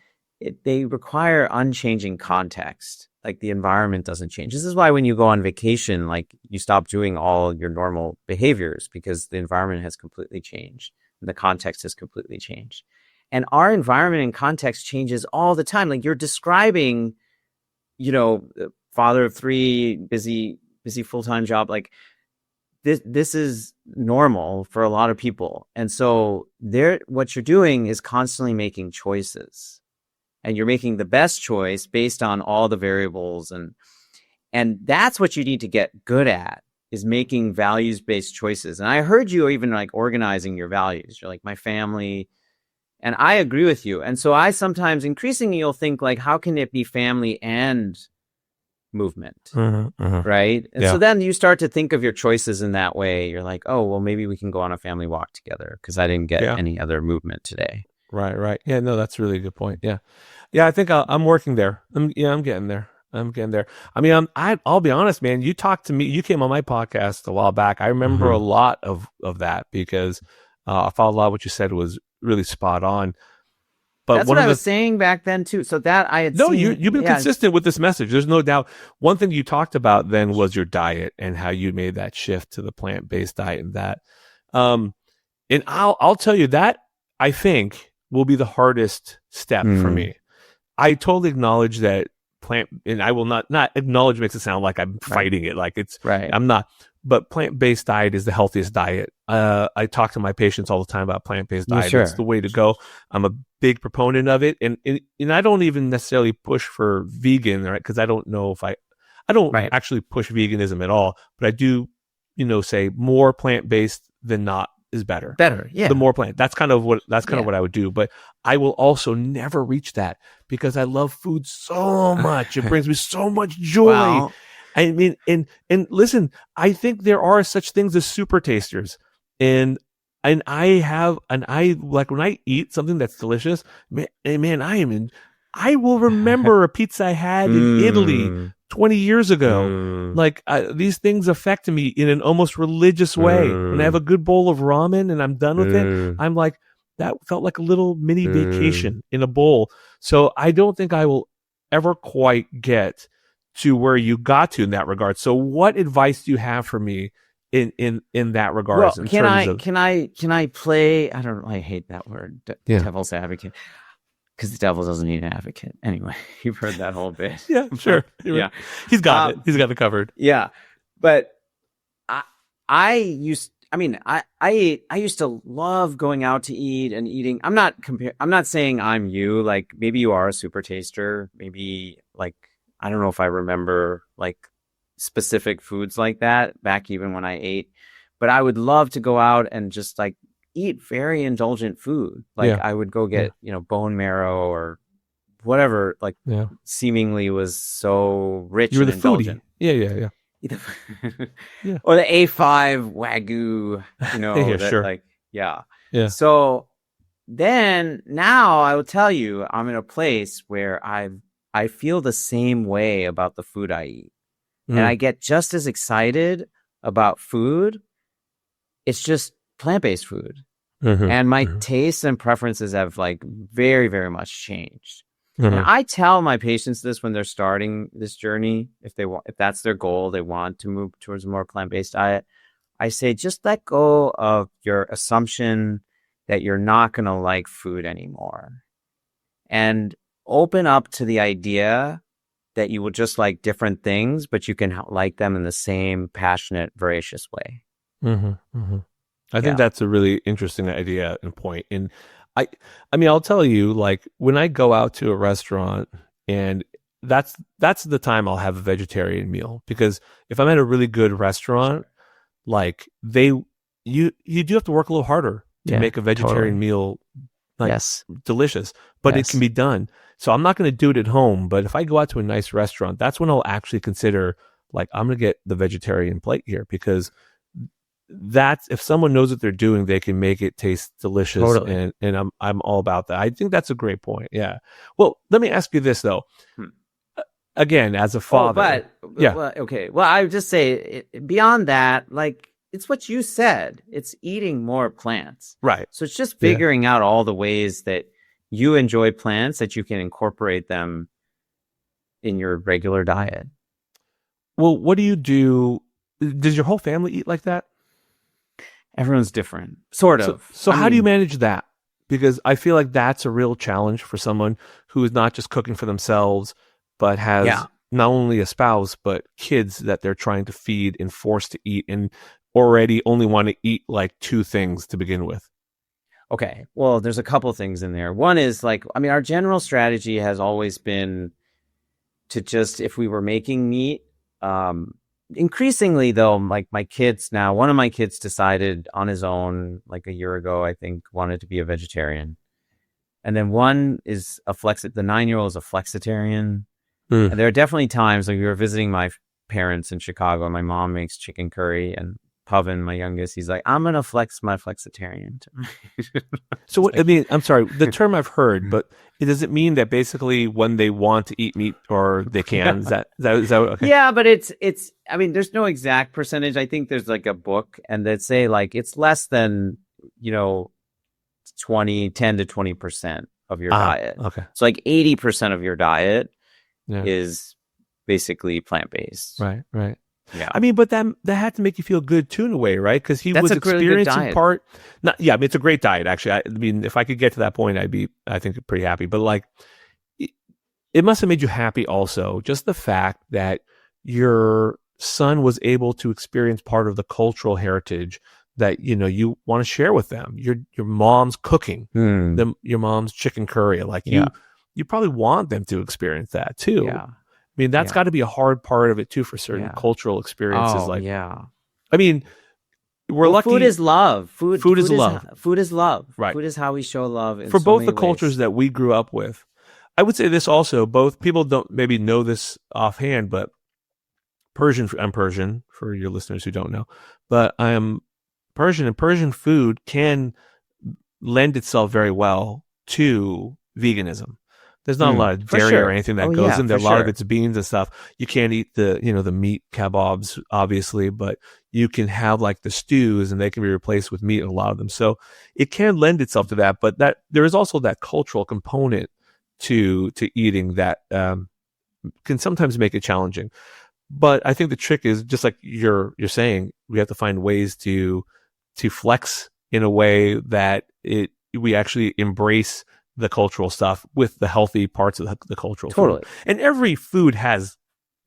they require unchanging context. Like the environment doesn't change. This is why when you go on vacation, like you stop doing all your normal behaviors because the environment has completely changed. And the context has completely changed. And our environment and context changes all the time. Like you're describing, father of 3, busy full-time job. Like this is normal for a lot of people. And so what you're doing is constantly making choices. And you're making the best choice based on all the variables. And that's what you need to get good at, is making values-based choices. And I heard you even like organizing your values. You're like, my family. And I agree with you. And so I sometimes increasingly you'll think like, how can it be family and movement? Right. And so then you start to think of your choices in that way. You're like, oh, well, maybe we can go on a family walk together because I didn't get any other movement today. Right. Yeah, no, that's a really good point. Yeah. I think I'm working there. I'm getting there. I'm getting there. I mean, I'll be honest, man. You talked to me. You came on my podcast a while back. I remember a lot of that because I thought a lot of what you said was really spot on. But that's what I was saying back then too. So that I had you've been consistent with this message. There's no doubt. One thing you talked about then was your diet and how you made that shift to the plant-based diet and that. And I'll tell you that I think will be the hardest step for me. I totally acknowledge that and I will not acknowledge makes it sound like I'm fighting it. Like it's right. I'm not. But plant-based diet is the healthiest diet. I talk to my patients all the time about plant-based diet. Sure. It's the way to go. I'm a big proponent of it. And I don't even necessarily push for vegan, right? Because I don't know if I don't actually push veganism at all. But I do, say more plant-based than not is better. Better, yeah. The more plant. That's kind of what I would do. But I will also never reach that because I love food so much. It brings me so much joy. Wow. I mean, and listen, I think there are such things as super tasters, and I like when I eat something that's delicious, man, I will remember a pizza I had in Italy 20 years ago. Like these things affect me in an almost religious way. When I have a good bowl of ramen and I'm done with it, I'm like, that felt like a little mini vacation in a bowl. So I don't think I will ever quite get to where you got to in that regard. So what advice do you have for me in that regard? Well, can I play, I don't know, I hate that word, devil's advocate, because the devil doesn't need an advocate. Anyway, you've heard that whole bit. Yeah, sure. Yeah. He's got it. He's got it covered. Yeah. But I used to love going out to eat and eating. I'm not saying I'm you, like maybe you are a super taster. Maybe like, I don't know if I remember like specific foods like that back even when I ate, but I would love to go out and just like eat very indulgent food. Like I would go get, bone marrow or whatever, like seemingly was so rich. You were and the indulgent. Foodie. Yeah. Or the A5 Wagyu, sure. So then now I will tell you, I'm in a place where I feel the same way about the food I eat. And I get just as excited about food. It's just plant-based food. And my tastes and preferences have like very, very much changed. And I tell my patients this when they're starting this journey, if that's their goal, they want to move towards a more plant-based diet. I say, just let go of your assumption that you're not going to like food anymore. And open up to the idea that you will just like different things, but you can like them in the same passionate, voracious way. I think that's a really interesting idea and point. And I mean, I'll tell you, like when I go out to a restaurant, and that's the time I'll have a vegetarian meal, because if I'm at a really good restaurant, like you do have to work a little harder to make a vegetarian meal delicious, but it can be done. So I'm not going to do it at home, but if I go out to a nice restaurant, that's when I'll actually consider like, I'm going to get the vegetarian plate here, because that's, if someone knows what they're doing, they can make it taste delicious. And I'm all about that. I think that's a great point. Yeah. Well, let me ask you this though. Again, as a father. Okay. Well, I would just say beyond that, like it's what you said, it's eating more plants. Right. So it's just figuring out all the ways that you enjoy plants, that you can incorporate them in your regular diet. Well, what do you do? Does your whole family eat like that? Everyone's different, sort of. So how do you manage that? Because I feel like that's a real challenge for someone who is not just cooking for themselves, but has not only a spouse, but kids that they're trying to feed and force to eat, and already only want to eat like two things to begin with. Okay. Well, there's a couple things in there. One is like, I mean, our general strategy has always been to just, if we were making meat, increasingly though, like my kids now, one of my kids decided on his own like a year ago, I think, wanted to be a vegetarian. And then one is the 9-year-old is a flexitarian. And there are definitely times like we were visiting my parents in Chicago, and my mom makes chicken curry, and Pavan, my youngest, he's like, I'm gonna flex my flexitarian. So what, I mean, I'm sorry, the term I've heard, but does it mean that basically when they want to eat meat or they can? Is that okay? Yeah, but it's. I mean, there's no exact percentage. I think there's like a book, and they say like it's less than 10 to 20% of your diet. Okay. So like 80% of your diet Yeah. is basically plant-based. Right. Yeah. I mean, but that had to make you feel good too in a way, right? Because he That's was a really good experiencing diet. part. I mean, it's a great diet actually. I mean, if I could get to that point, I'd be, I think, pretty happy. But like, it must have made you happy also, just the fact that your son was able to experience part of the cultural heritage that you want to share with them. Your mom's cooking, your mom's chicken curry, like you probably want them to experience that too. Yeah. I mean, that's got to be a hard part of it too for certain cultural experiences. I mean, we're lucky. Food is love. Food is love. Food is love. Right. Food is how we show love For both the cultures that we grew up with. I would say this also, both people don't maybe know this offhand, but I'm Persian for your listeners who don't know, but I am Persian, and Persian food can lend itself very well to veganism. There's not a lot of dairy or anything that goes in there. A lot of it's beans and stuff. You can't eat the meat kebabs, obviously, but you can have like the stews and they can be replaced with meat, a lot of them. So it can lend itself to that, but that there is also that cultural component to eating that can sometimes make it challenging. But I think the trick is just like you're saying, we have to find ways to flex in a way that we actually embrace the cultural stuff with the healthy parts of the cultural food. And every food has,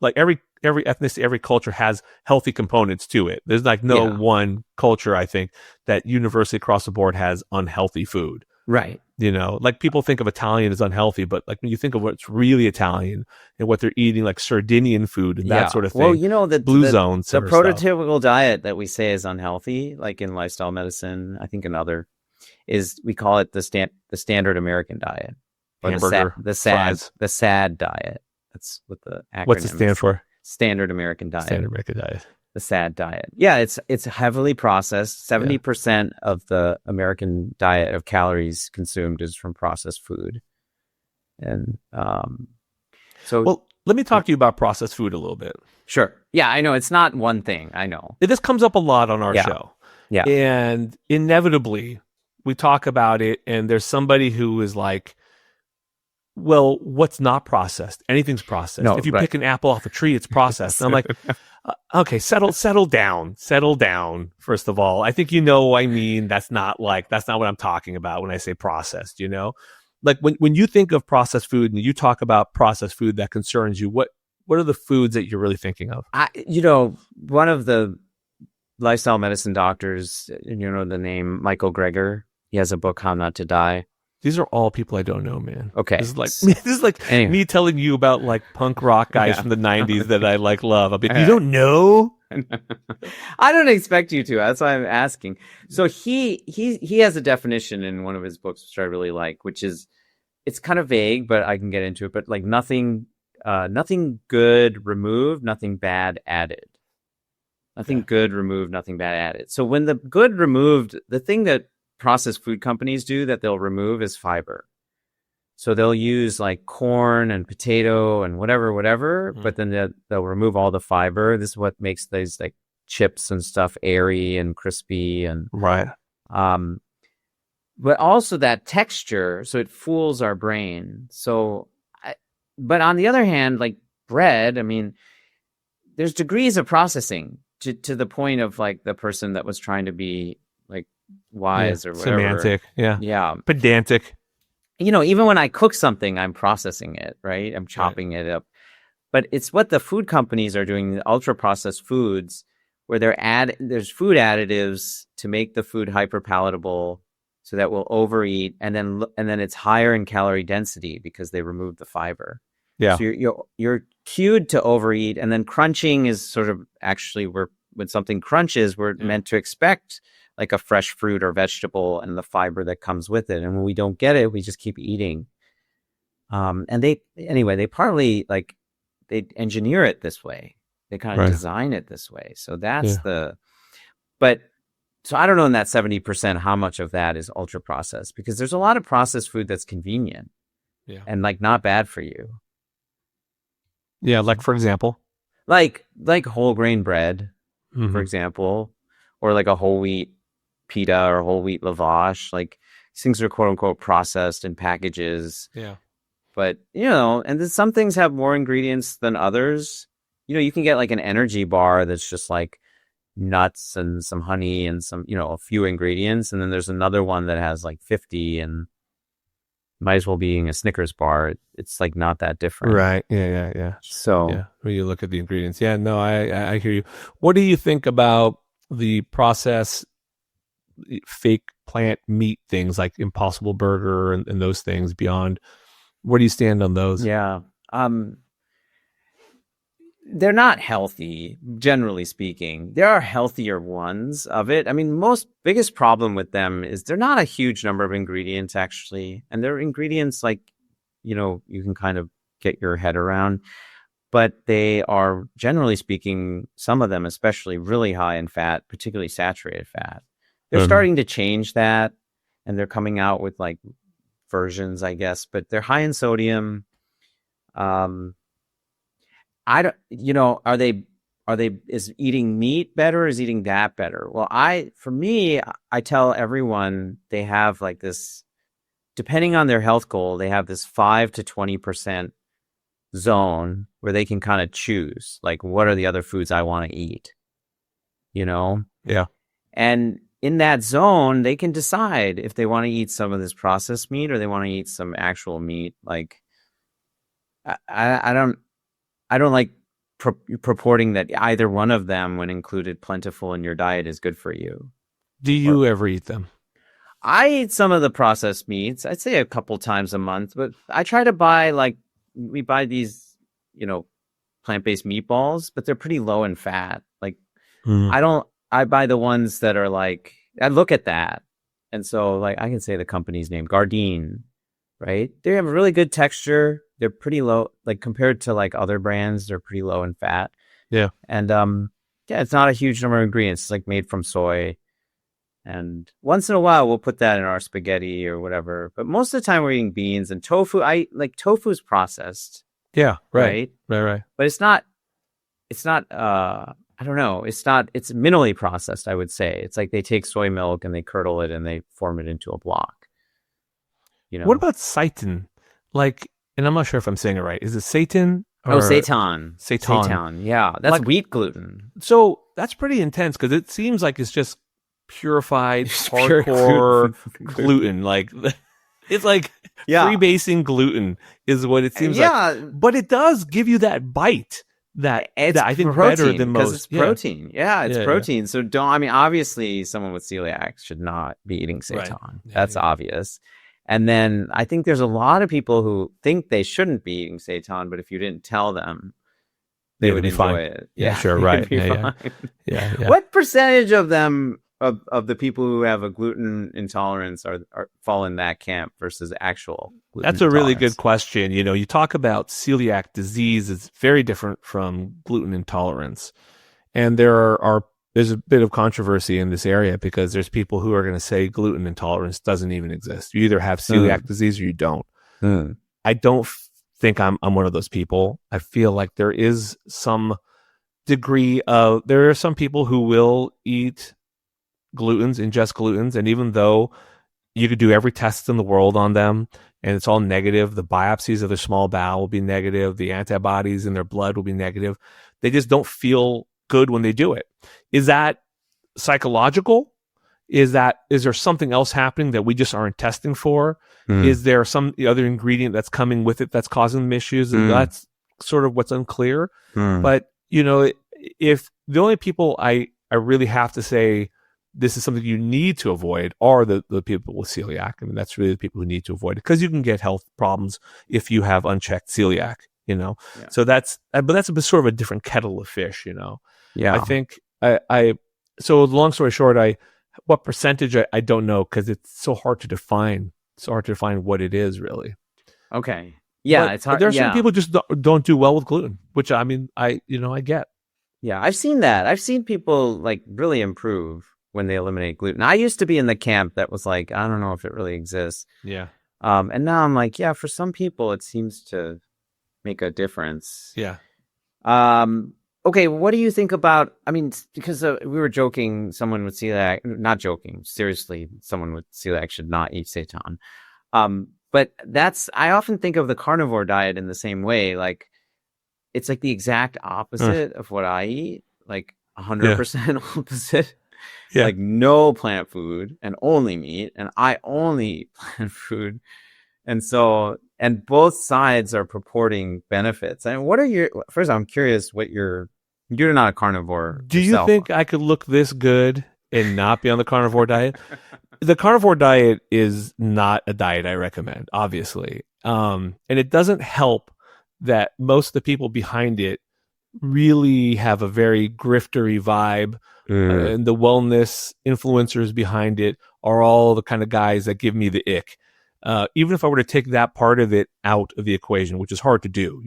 like every ethnicity, every culture has healthy components to it. There's like no one culture, I think, that universally across the board has unhealthy food. Right. Like people think of Italian as unhealthy, but like when you think of what's really Italian and what they're eating, like Sardinian food and that sort of thing. Well, the blue zones, the prototypical diet that we say is unhealthy, like in lifestyle medicine, I think another is we call it the standard American diet, or hamburger, the SAD diet. That's what the acronym. What's it stand for? Standard American diet. Standard American diet. The SAD diet. Yeah, it's heavily processed. 70% of the American diet of calories consumed is from processed food. And well, let me talk to you about processed food a little bit. Sure. Yeah, I know it's not one thing. I know. This comes up a lot on our show. Yeah. And inevitably we talk about it and there's somebody who is like, well, what's not processed? Anything's processed. No, if you pick an apple off a tree, it's processed. And I'm like, okay, settle down. First of all, I think I mean. That's not what I'm talking about when I say processed. Like when you think of processed food and you talk about processed food that concerns you, what are the foods that you're really thinking of? One of the lifestyle medicine doctors, the name Michael Greger. He has a book, How Not to Die. These are all people I don't know, man. Okay. This is like anyway. Me telling you about like punk rock guys from the 90s that I like love. You don't know? I don't expect you to. That's why I'm asking. So he has a definition in one of his books, which I really like, which is, it's kind of vague, but I can get into it. But like nothing good removed, nothing bad added. Nothing good removed, nothing bad added. So when the good removed, the thing that processed food companies do that they'll remove is fiber. So they'll use like corn and potato and whatever, but then they'll remove all the fiber. This is what makes these like chips and stuff airy and crispy and right. But also that texture, so it fools our brain. But on the other hand, like bread, I mean, there's degrees of processing to the point of like the person that was trying to be like wise or whatever. Semantic, yeah, pedantic. Even when I cook something, I'm processing it, right? I'm chopping it up. But it's what the food companies are doing, the ultra processed foods, where there's food additives to make the food hyper palatable, so that we'll overeat, and then it's higher in calorie density because they remove the fiber. Yeah. So you're cued to overeat, and then crunching is sort of actually when something crunches, we're meant to expect like a fresh fruit or vegetable and the fiber that comes with it. And when we don't get it, we just keep eating. And they partly like they engineer it this way. They kind of design it this way. So that's But so I don't know in that 70% how much of that is ultra processed, because there's a lot of processed food that's convenient and like not bad for you. Yeah, like for example, Like whole grain bread, for example, or like a whole wheat pita or whole wheat lavash. Like these things are quote unquote processed in packages. Yeah. But, and then some things have more ingredients than others. You can get like an energy bar that's just like nuts and some honey and some, a few ingredients. And then there's another one that has like 50 and might as well be eating a Snickers bar. It's like not that different. Right. Yeah. So yeah, when you look at the ingredients. Yeah, no, I hear you. What do you think about the process fake plant meat things like Impossible Burger and those things beyond? Where do you stand on those? Yeah. They're not healthy, generally speaking. There are healthier ones of it. I mean, biggest problem with them is they're not a huge number of ingredients, actually. And they're ingredients like, you can kind of get your head around. But they are, generally speaking, some of them, especially really high in fat, particularly saturated fat. They're starting to change that. And they're coming out with like versions, I guess. But they're high in sodium. I don't, is eating meat better? Or is eating that better? Well, for me, I tell everyone they have like this, depending on their health goal, they have this 5 to 20% zone where they can kind of choose, like, what are the other foods I want to eat? Yeah. And in that zone, they can decide if they want to eat some of this processed meat or they want to eat some actual meat. Like, I don't like purporting that either one of them, when included plentiful in your diet, is good for you. Do you ever eat them? I eat some of the processed meats. I'd say a couple times a month, but I try to buy we buy these, plant-based meatballs, but they're pretty low in fat. Like I buy the ones that are like, I look at that. And so like I can say the company's name, Gardein, right? They have a really good texture. They're pretty low, like compared to like other brands, they're pretty low in fat. Yeah. And it's not a huge number of ingredients. It's like made from soy. And once in a while we'll put that in our spaghetti or whatever. But most of the time we're eating beans and tofu. Tofu's processed. Yeah. Right. Right. But it's not I don't know. It's minimally processed, I would say. It's like they take soy milk and they curdle it and they form it into a block. What about seitan? And I'm not sure if I'm saying it right. Is it seitan? Seitan. Seitan. Yeah, that's wheat gluten. So that's pretty intense because it seems like it's just purified, hardcore gluten. Like it's like freebasing gluten is what it seems like. But it does give you that bite that I think protein, better than most. It's protein. Yeah, it's protein. So obviously someone with celiac should not be eating seitan. Right. That's obvious. And then I think there's a lot of people who think they shouldn't be eating seitan, but if you didn't tell them, they would enjoy it. Yeah, sure, right. Yeah. What percentage of them, of the people who have a gluten intolerance are fall in that camp versus actual gluten That's a really good question. You talk about celiac disease. It's very different from gluten intolerance. And there's a bit of controversy in this area because there's people who are going to say gluten intolerance doesn't even exist. You either have celiac disease or you don't. I don't think I'm one of those people. I feel like there is some degree of, there are some people who will ingest glutens. And even though you could do every test in the world on them and it's all negative, the biopsies of their small bowel will be negative. The antibodies in their blood will be negative. They just don't feel good when they do it. Is that psychological? Is there something else happening that we just aren't testing for? Is there some other ingredient that's coming with it that's causing them issues? And that's sort of what's unclear. But if the only people I really have to say this is something you need to avoid are the people with celiac. I mean, that's really the people who need to avoid it because you can get health problems if you have unchecked celiac. So that's a sort of a different kettle of fish. I think so long story short, what percentage I don't know because it's so hard to define. It's hard to define what it is really. Okay. Yeah. It's hard. There are some people just don't do well with gluten, which I mean, I get. Yeah, I've seen that. I've seen people like really improve when they eliminate gluten. I used to be in the camp that was like, I don't know if it really exists. Yeah. And now I'm like, yeah, for some people it seems to make a difference. Yeah. Okay, what do you think about? I mean, because we were joking, someone with celiac, not joking, seriously, someone with celiac should not eat seitan. But I often think of the carnivore diet in the same way. Like, it's like the exact opposite of what I eat, like 100% opposite. Yeah. Like no plant food and only meat, and I only eat plant food. And so, and both sides are purporting benefits. And what are first, I'm curious you're not a carnivore Do you yourself. think I could look this good and not be on the carnivore diet? The carnivore diet is not a diet I recommend, obviously. And it doesn't help that most of the people behind it really have a very griftery vibe. And the wellness influencers behind it are all the kind of guys that give me the ick. Even if I were to take that part of it out of the equation, which is hard to do.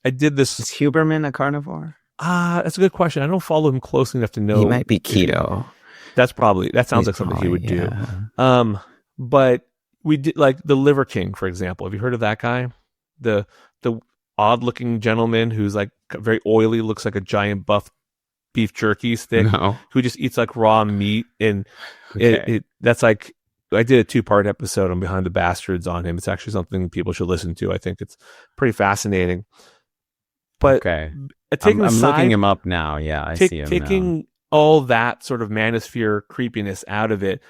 I did this. Is Huberman a carnivore? That's a good question. I don't follow him closely enough to know. He might be keto. That sounds like something he would do. But we did like the Liver King, for example. Have you heard of that guy? The odd looking gentleman who's like very oily, looks like a giant buff beef jerky stick, who just eats like raw meat. And that's like, I did a 2-part episode on Behind the Bastards on him. It's actually something people should listen to. I think it's pretty fascinating. But I'm aside, looking him up now. Yeah, I see him taking now. all that sort of manosphere creepiness out of it,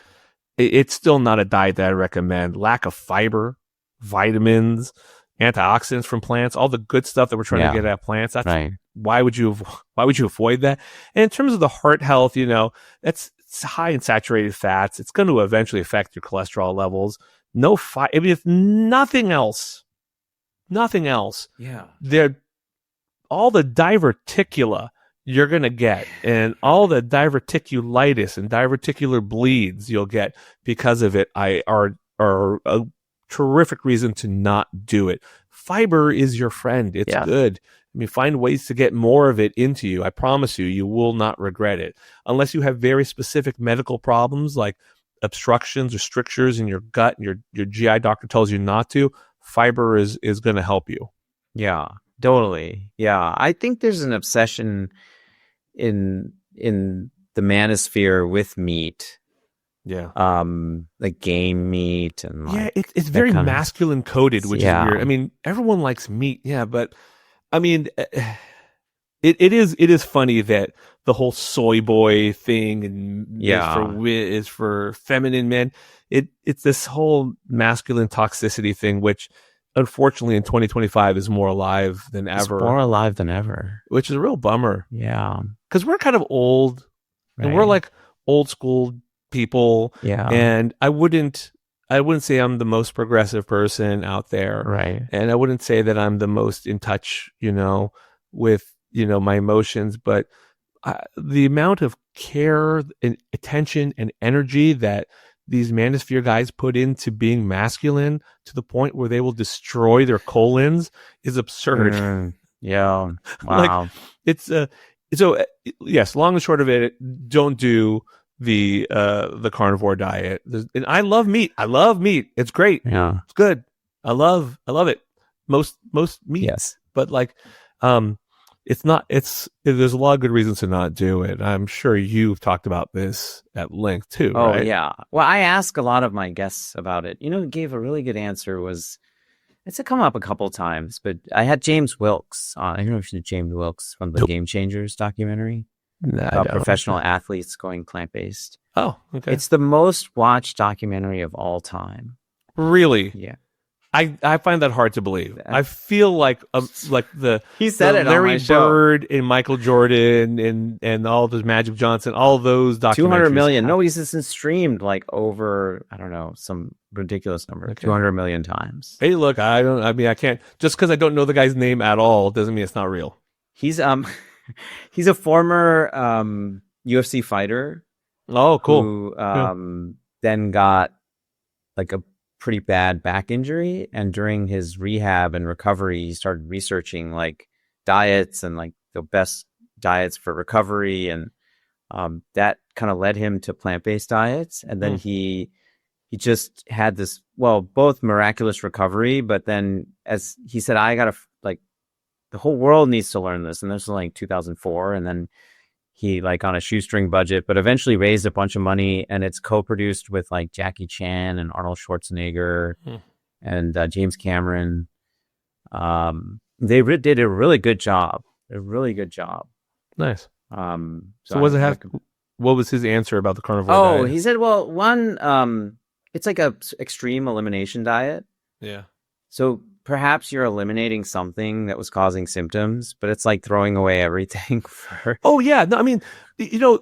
it's still not a diet that I recommend. Lack of fiber, vitamins, antioxidants from plants, all the good stuff that we're trying to get out of plants. That's right. Why would you avoid that? And in terms of the heart health, it's high in saturated fats. It's going to eventually affect your cholesterol levels. If nothing else, yeah, all the diverticula you're going to get, and all the diverticulitis and diverticular bleeds you'll get because of it are a terrific reason to not do it. Fiber is your friend. It's good. I mean, find ways to get more of it into you. I promise you will not regret it. Unless you have very specific medical problems like obstructions or strictures in your gut and your GI doctor tells you not to, fiber is going to help you. Yeah, totally. Yeah, I think there's an obsession in the manosphere with meat. Yeah. Like game meat and it's very masculine coded, which is weird. I mean, everyone likes meat, but I mean, it is funny that the whole soy boy thing and is for feminine men. It's this whole masculine toxicity thing, which unfortunately in 2025 is more alive than ever. It's more alive than ever, which is a real bummer. Yeah, because we're kind of old, and we're like old school people. Yeah, and I wouldn't say I'm the most progressive person out there. Right. And I wouldn't say that I'm the most in touch, with, my emotions, but the amount of care and attention and energy that these manosphere guys put into being masculine to the point where they will destroy their colons is absurd. Yeah. Wow. It's so yes, long and short of it, don't do the carnivore diet. And I love meat. It's great. Yeah. It's good. I love it. Most meat. Yes. But there's a lot of good reasons to not do it. I'm sure you've talked about this at length too. Oh, right? Yeah. Well, I ask a lot of my guests about it. Who gave a really good answer it's come up a couple of times, but I had James Wilkes on. I don't know if you know James Wilkes from the Game Changers documentary about professional athletes going plant-based. Oh, okay. It's the most watched documentary of all time. Really? Yeah. I find that hard to believe. I feel like he said it Larry on my show. Bird and Michael Jordan and all those Magic Johnson, all those documentaries. 200 million. No, he's just streamed over, I don't know, some ridiculous number. Okay. 200 million times. Hey, look, I can't, just because I don't know the guy's name at all doesn't mean it's not real. He's he's a former UFC fighter. Oh, cool. Who then got a pretty bad back injury, and during his rehab and recovery he started researching diets and the best diets for recovery, and that kind of led him to plant-based diets. And then he just had this, both miraculous recovery, but then as he said, I gotta, like, the whole world needs to learn this. And this was like 2004. And then he, like, on a shoestring budget, but eventually raised a bunch of money, and it's co-produced with like Jackie Chan and Arnold Schwarzenegger and James Cameron. They did a really good job. Nice. So was it what was his answer about the carnivore diet? He said, well, one, it's like a extreme elimination diet. Yeah. So perhaps you're eliminating something that was causing symptoms, but it's like throwing away everything for. Oh yeah. No, I mean,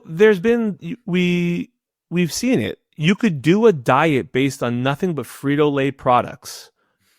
there's been, we've seen it. You could do a diet based on nothing but Frito-Lay products.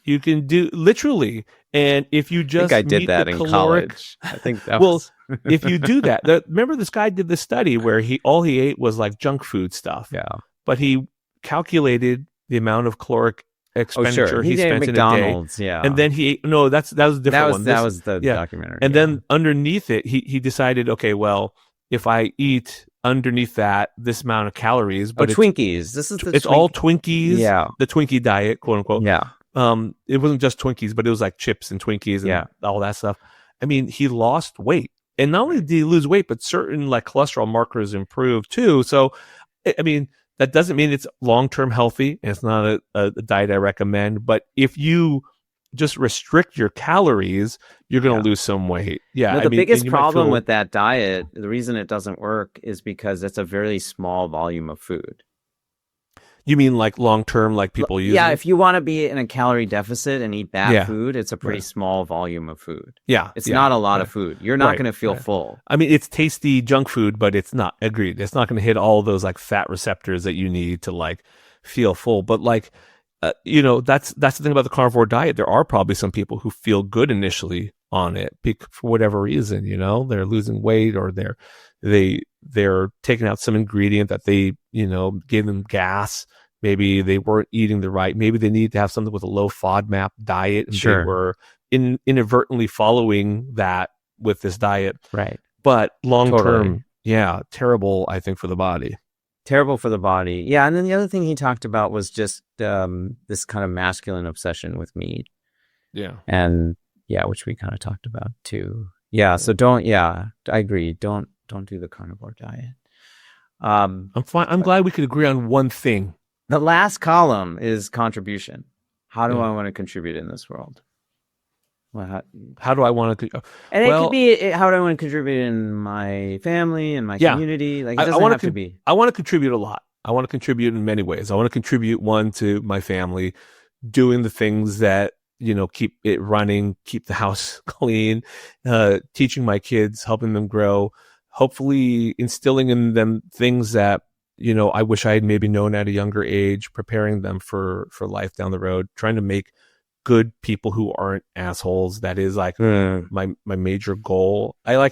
You can do literally, and if you just I did that in college. I think that was. If you do that, remember this guy did this study where all he ate was like junk food stuff. Yeah, but he calculated the amount of caloric expenditure he spent McDonald's, in a day. Yeah, and then that was a different one. That was the documentary. And then underneath it, he decided, okay, well, if I eat underneath that this amount of calories, but Twinkies. It's all Twinkies. Yeah, the Twinkie diet, quote unquote. Yeah. It wasn't just Twinkies, but it was like chips and Twinkies and all that stuff. I mean, he lost weight. And not only did he lose weight, but certain like cholesterol markers improved too. So, I mean, that doesn't mean it's long-term healthy. And it's not a diet I recommend. But if you just restrict your calories, you're going to lose some weight. Yeah. No, the biggest problem with that diet, the reason it doesn't work is because it's a very small volume of food. You mean like long-term, like people use? Yeah, if you want to be in a calorie deficit and eat that food, it's a pretty small volume of food. Yeah. It's not a lot of food. You're not going to feel full. I mean, it's tasty junk food, but it's not, agreed. It's not going to hit all those like fat receptors that you need to like feel full. But like, that's the thing about the carnivore diet. There are probably some people who feel good initially on it for whatever reason, they're losing weight or they're taking out some ingredient that they, gave them gas. Maybe they weren't eating maybe they need to have something with a low FODMAP diet. And they were inadvertently following that with this diet. Right. But long term, terrible, I think, for the body. Terrible for the body. Yeah. And then the other thing he talked about was just this kind of masculine obsession with meat. Yeah. And which we kind of talked about too. Yeah. So I agree. Don't do the carnivore diet. I'm fine. I'm glad we could agree on one thing. The last column is contribution. How do I want to contribute in this world? Well, how do I want to? And it could be how do I want to contribute in my family and my community. Like it doesn't have to be. I want to contribute a lot. I want to contribute in many ways. I want to contribute to my family, doing the things that keep it running, keep the house clean, teaching my kids, helping them grow. Hopefully instilling in them things that, I wish I had maybe known at a younger age, preparing them for life down the road, trying to make good people who aren't assholes. That is like my major goal. I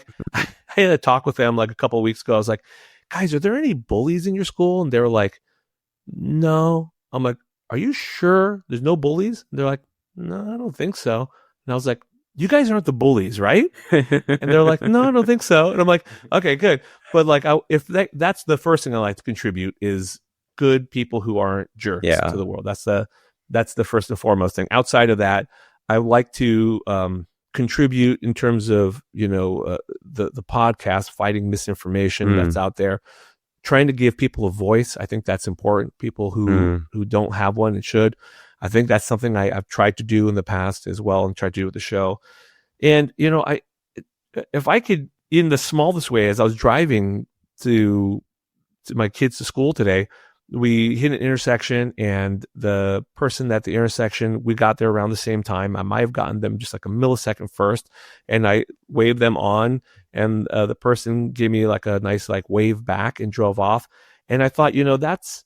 had a talk with them like a couple of weeks ago. I was like, guys, are there any bullies in your school? And they were like, no. I'm like, are you sure there's no bullies? And they're like, no, I don't think so. And I was like, you guys aren't the bullies, right? And they're like, no, I don't think so. And I'm like, okay, good. But like, if that's the first thing I like to contribute is good people who aren't jerks to the world. That's the first and foremost thing. Outside of that, I like to contribute in terms of the podcast, fighting misinformation that's out there, trying to give people a voice. I think that's important. People who don't have one and should. I think that's something I've tried to do in the past as well, and tried to do with the show. And if I could, in the smallest way, as I was driving to my kids to school today, we hit an intersection, and the person at the intersection, we got there around the same time. I might have gotten them just like a millisecond first, and I waved them on, and the person gave me like a nice like wave back and drove off. And I thought, that's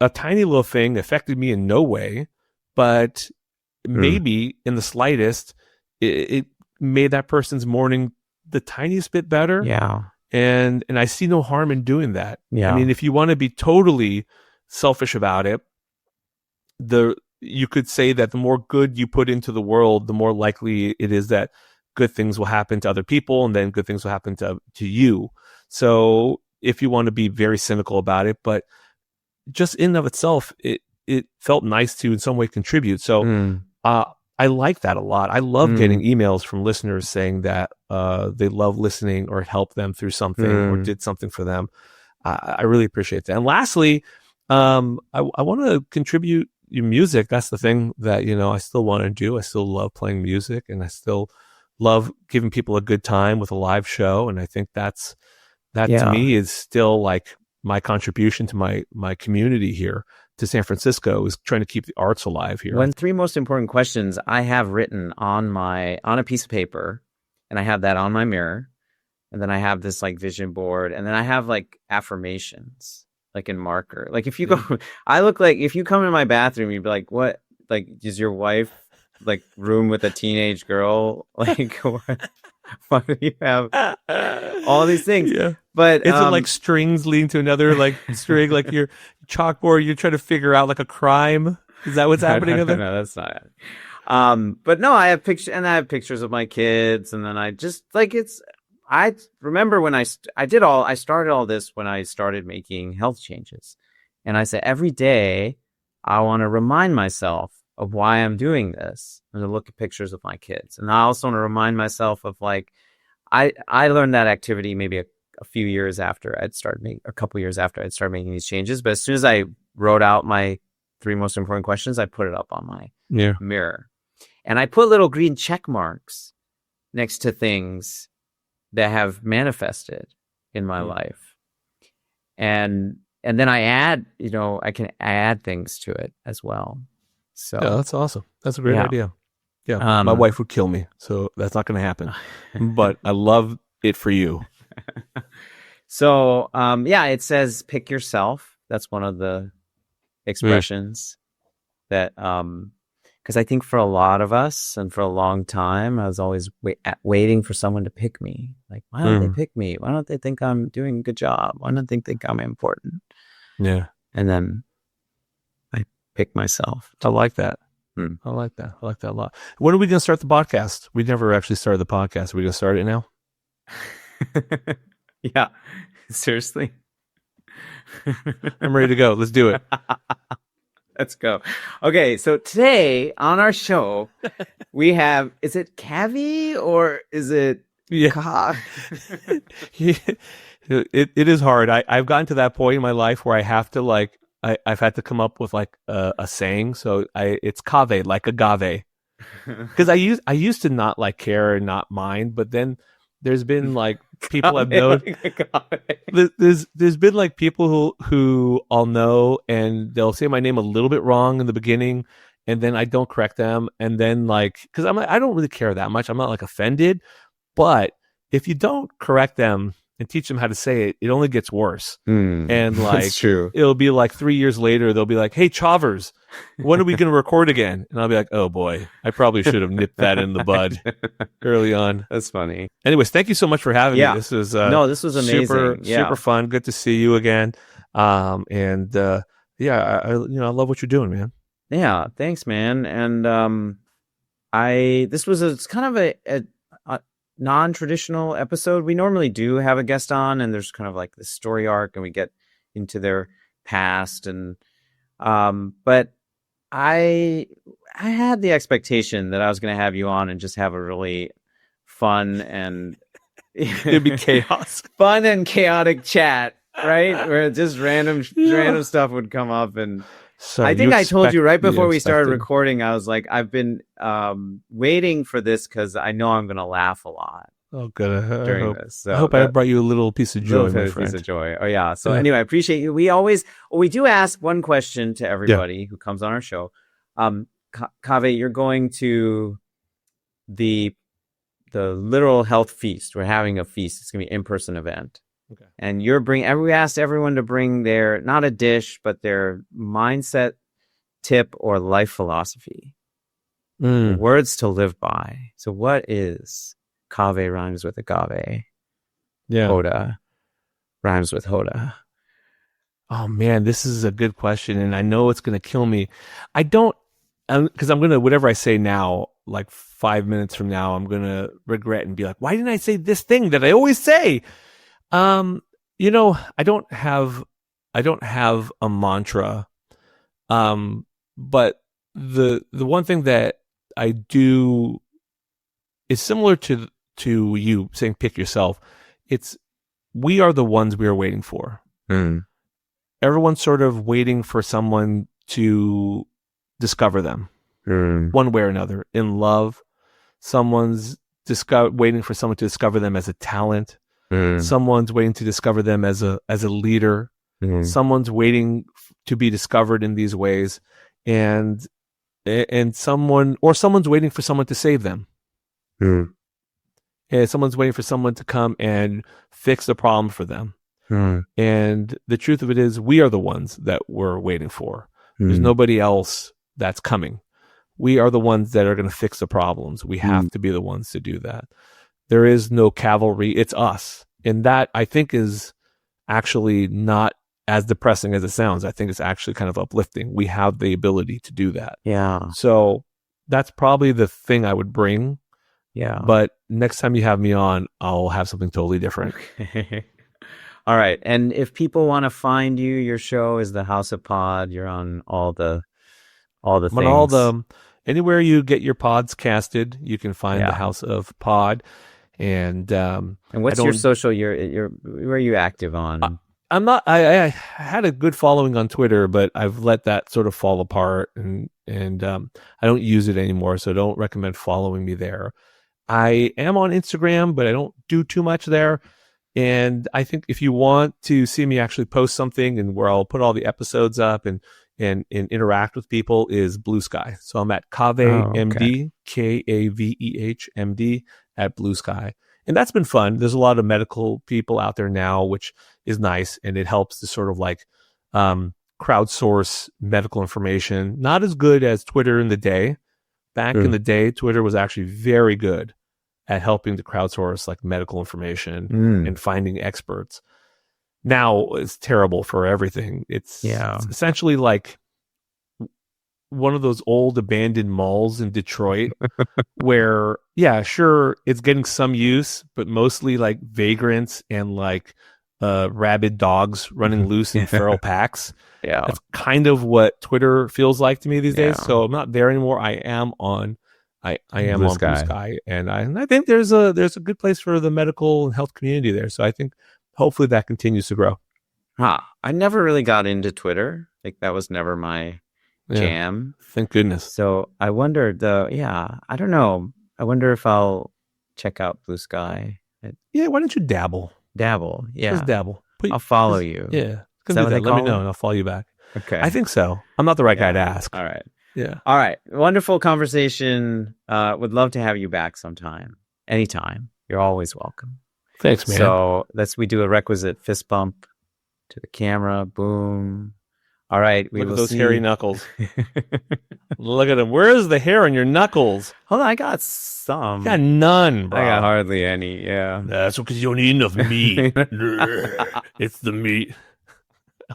a tiny little thing, affected me in no way, but maybe in the slightest, it made that person's morning the tiniest bit better. Yeah. And I see no harm in doing that. Yeah. I mean, if you want to be totally selfish about it, you could say that the more good you put into the world, the more likely it is that good things will happen to other people, and then good things will happen to you. So if you want to be very cynical about it, but just in and of itself, it felt nice to in some way contribute. So I like that a lot. I love getting emails from listeners saying that they love listening or helped them through something or did something for them. I really appreciate that. And lastly, I want to contribute your music. That's the thing that, I still want to do. I still love playing music, and I still love giving people a good time with a live show. And I think that to me is still like my contribution to my community here to San Francisco, is trying to keep the arts alive here. One 3 most important questions I have written on a piece of paper, and I have that on my mirror, and then I have this like vision board, and then I have like affirmations like in marker. Like if you go, I look like if you come in my bathroom, you'd be like, what? Like, is your wife like room with a teenage girl? Like, why do you have all these things? Yeah. But is it like strings leading to another like string, like your chalkboard? You're trying to figure out like a crime. Is that what's happening? No, that's not it. But no, I have pictures of my kids, and then I just like I remember when I started all this when I started making health changes, and I said every day I want to remind myself of why I'm doing this, and to look at pictures of my kids. And I also want to remind myself of like, I learned that activity maybe a few years after I'd started making, a couple years after I'd started making these changes. But as soon as I wrote out my 3 most important questions, I put it up on my mirror, and I put little green check marks next to things that have manifested in my life. And then I add, I can add things to it as well. So yeah, that's awesome. That's a great idea. Yeah. My wife would kill me, so that's not going to happen. But I love it for you. So, it says pick yourself. That's one of the expressions that, because I think for a lot of us and for a long time, I was always waiting for someone to pick me. Like, why don't they pick me? Why don't they think I'm doing a good job? Why don't they think I'm important? Yeah. And then I pick myself. I like that. I like that. I like that a lot. When are we going to start the podcast? We never actually started the podcast. Are we going to start it now? Yeah. Seriously. I'm ready to go. Let's do it. Let's go. Okay. So today on our show, we have, is it Kaveh or is it? Yeah. It is hard. I've gotten to that point in my life where I have to like, I've had to come up with like a saying. So it's Kaveh, like agave. Because I used to not like care and not mind, but then there's been like people I've known. There's been like people who I'll know, and they'll say my name a little bit wrong in the beginning, and then I don't correct them, and then like because I don't really care that much. I'm not like offended, but if you don't correct them and teach them how to say it, it only gets worse. And like, that's true. It'll be like 3 years later, they'll be like, "Hey, Chavers, when are we going to record again?" And I'll be like, "Oh boy, I probably should have nipped that in the bud early on." That's funny. Anyways, thank you so much for having me. This was this was amazing. Super fun. Good to see you again. I love what you're doing, man. Yeah, thanks, man. And it's kind of a non-traditional episode. We normally do have a guest on, and there's kind of like the story arc, and we get into their past, and but I had the expectation that I was going to have you on and just have a really fun and it'd be chaos, fun and chaotic chat, right? Where just random stuff would come up. And so I think I told you right before we started recording, I was like, I've been waiting for this because I know I'm going to laugh a lot. Oh, good. During this. So I hope I brought you a little piece of joy, my friend. Piece of joy. Oh, yeah. So anyway, I appreciate you. We do ask one question to everybody who comes on our show. Kaveh, you're going to the literal health feast. We're having a feast. It's going to be an in-person event. Okay. And we asked everyone to bring their, not a dish, but their mindset, tip, or life philosophy. Words to live by. So what is Kaveh rhymes with agave? Hoda rhymes with Hoda. Oh man, this is a good question, and I know it's going to kill me. I don't, because I'm going to, whatever I say now, like 5 minutes from now, I'm going to regret and be like, why didn't I say this thing that I always say? You know, I don't have a mantra. But the one thing that I do is similar to you saying pick yourself. It's we are the ones we are waiting for. Everyone's sort of waiting for someone to discover them one way or another. In love, someone's waiting for someone to discover them as a talent. Someone's waiting to discover them as a leader. Someone's waiting to be discovered in these ways, and someone's waiting for someone to save them. And someone's waiting for someone to come and fix the problem for them. And the truth of it is, we are the ones that we're waiting for. There's nobody else that's coming. We are the ones that are going to fix the problems. We have to be the ones to do that. There is no cavalry. It's us. And that, I think, is actually not as depressing as it sounds. I think it's actually kind of uplifting. We have the ability to do that. Yeah. So that's probably the thing I would bring. Yeah. But next time you have me on, I'll have something totally different. All right. And if people want to find you, your show is the House of Pod. You're on all the things. On all the anywhere you get your pods casted, you can find the House of Pod. And what's your social? You're where are you active on? I'm not. I had a good following on Twitter, but I've let that sort of fall apart, and I don't use it anymore. So don't recommend following me there. I am on Instagram, but I don't do too much there. And I think if you want to see me actually post something and where I'll put all the episodes up and interact with people is Bluesky. So I'm at Kaveh MD, Kaveh MD at Bluesky. And that's been fun. There's a lot of medical people out there now, which is nice. And it helps to sort of like crowdsource medical information. Not as good as Twitter in the day. Back in the day, Twitter was actually very good at helping to crowdsource like medical information and finding experts. Now it's terrible for everything. It's essentially like one of those old abandoned malls in Detroit where, sure, it's getting some use, but mostly like vagrants and like rabid dogs running loose in feral packs. Yeah. That's kind of what Twitter feels like to me these days. So I'm not there anymore. I am on Bluesky, and I think there's a good place for the medical and health community there. So I think hopefully that continues to grow. I never really got into Twitter. Like that was never my jam. Thank goodness. So I wonder I don't know. I wonder if I'll check out Bluesky. Yeah, why don't you dabble? Dabble. Yeah. Just dabble. I'll follow you. Yeah. Let me know and I'll follow you back. Okay. I think so. I'm not the right guy to ask. All right. Yeah. All right. Wonderful conversation. Would love to have you back sometime. Anytime. You're always welcome. Thanks, man. So we do a requisite fist bump to the camera. Boom. All right. Look at those hairy knuckles. Look at them. Where is the hair on your knuckles? Hold on. I got some. You got none, bro. I got hardly any. Yeah. That's because you don't eat enough meat. It's the meat.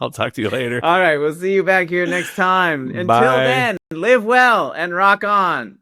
I'll talk to you later. All right. We'll see you back here next time. Until Bye. then, live well and rock on.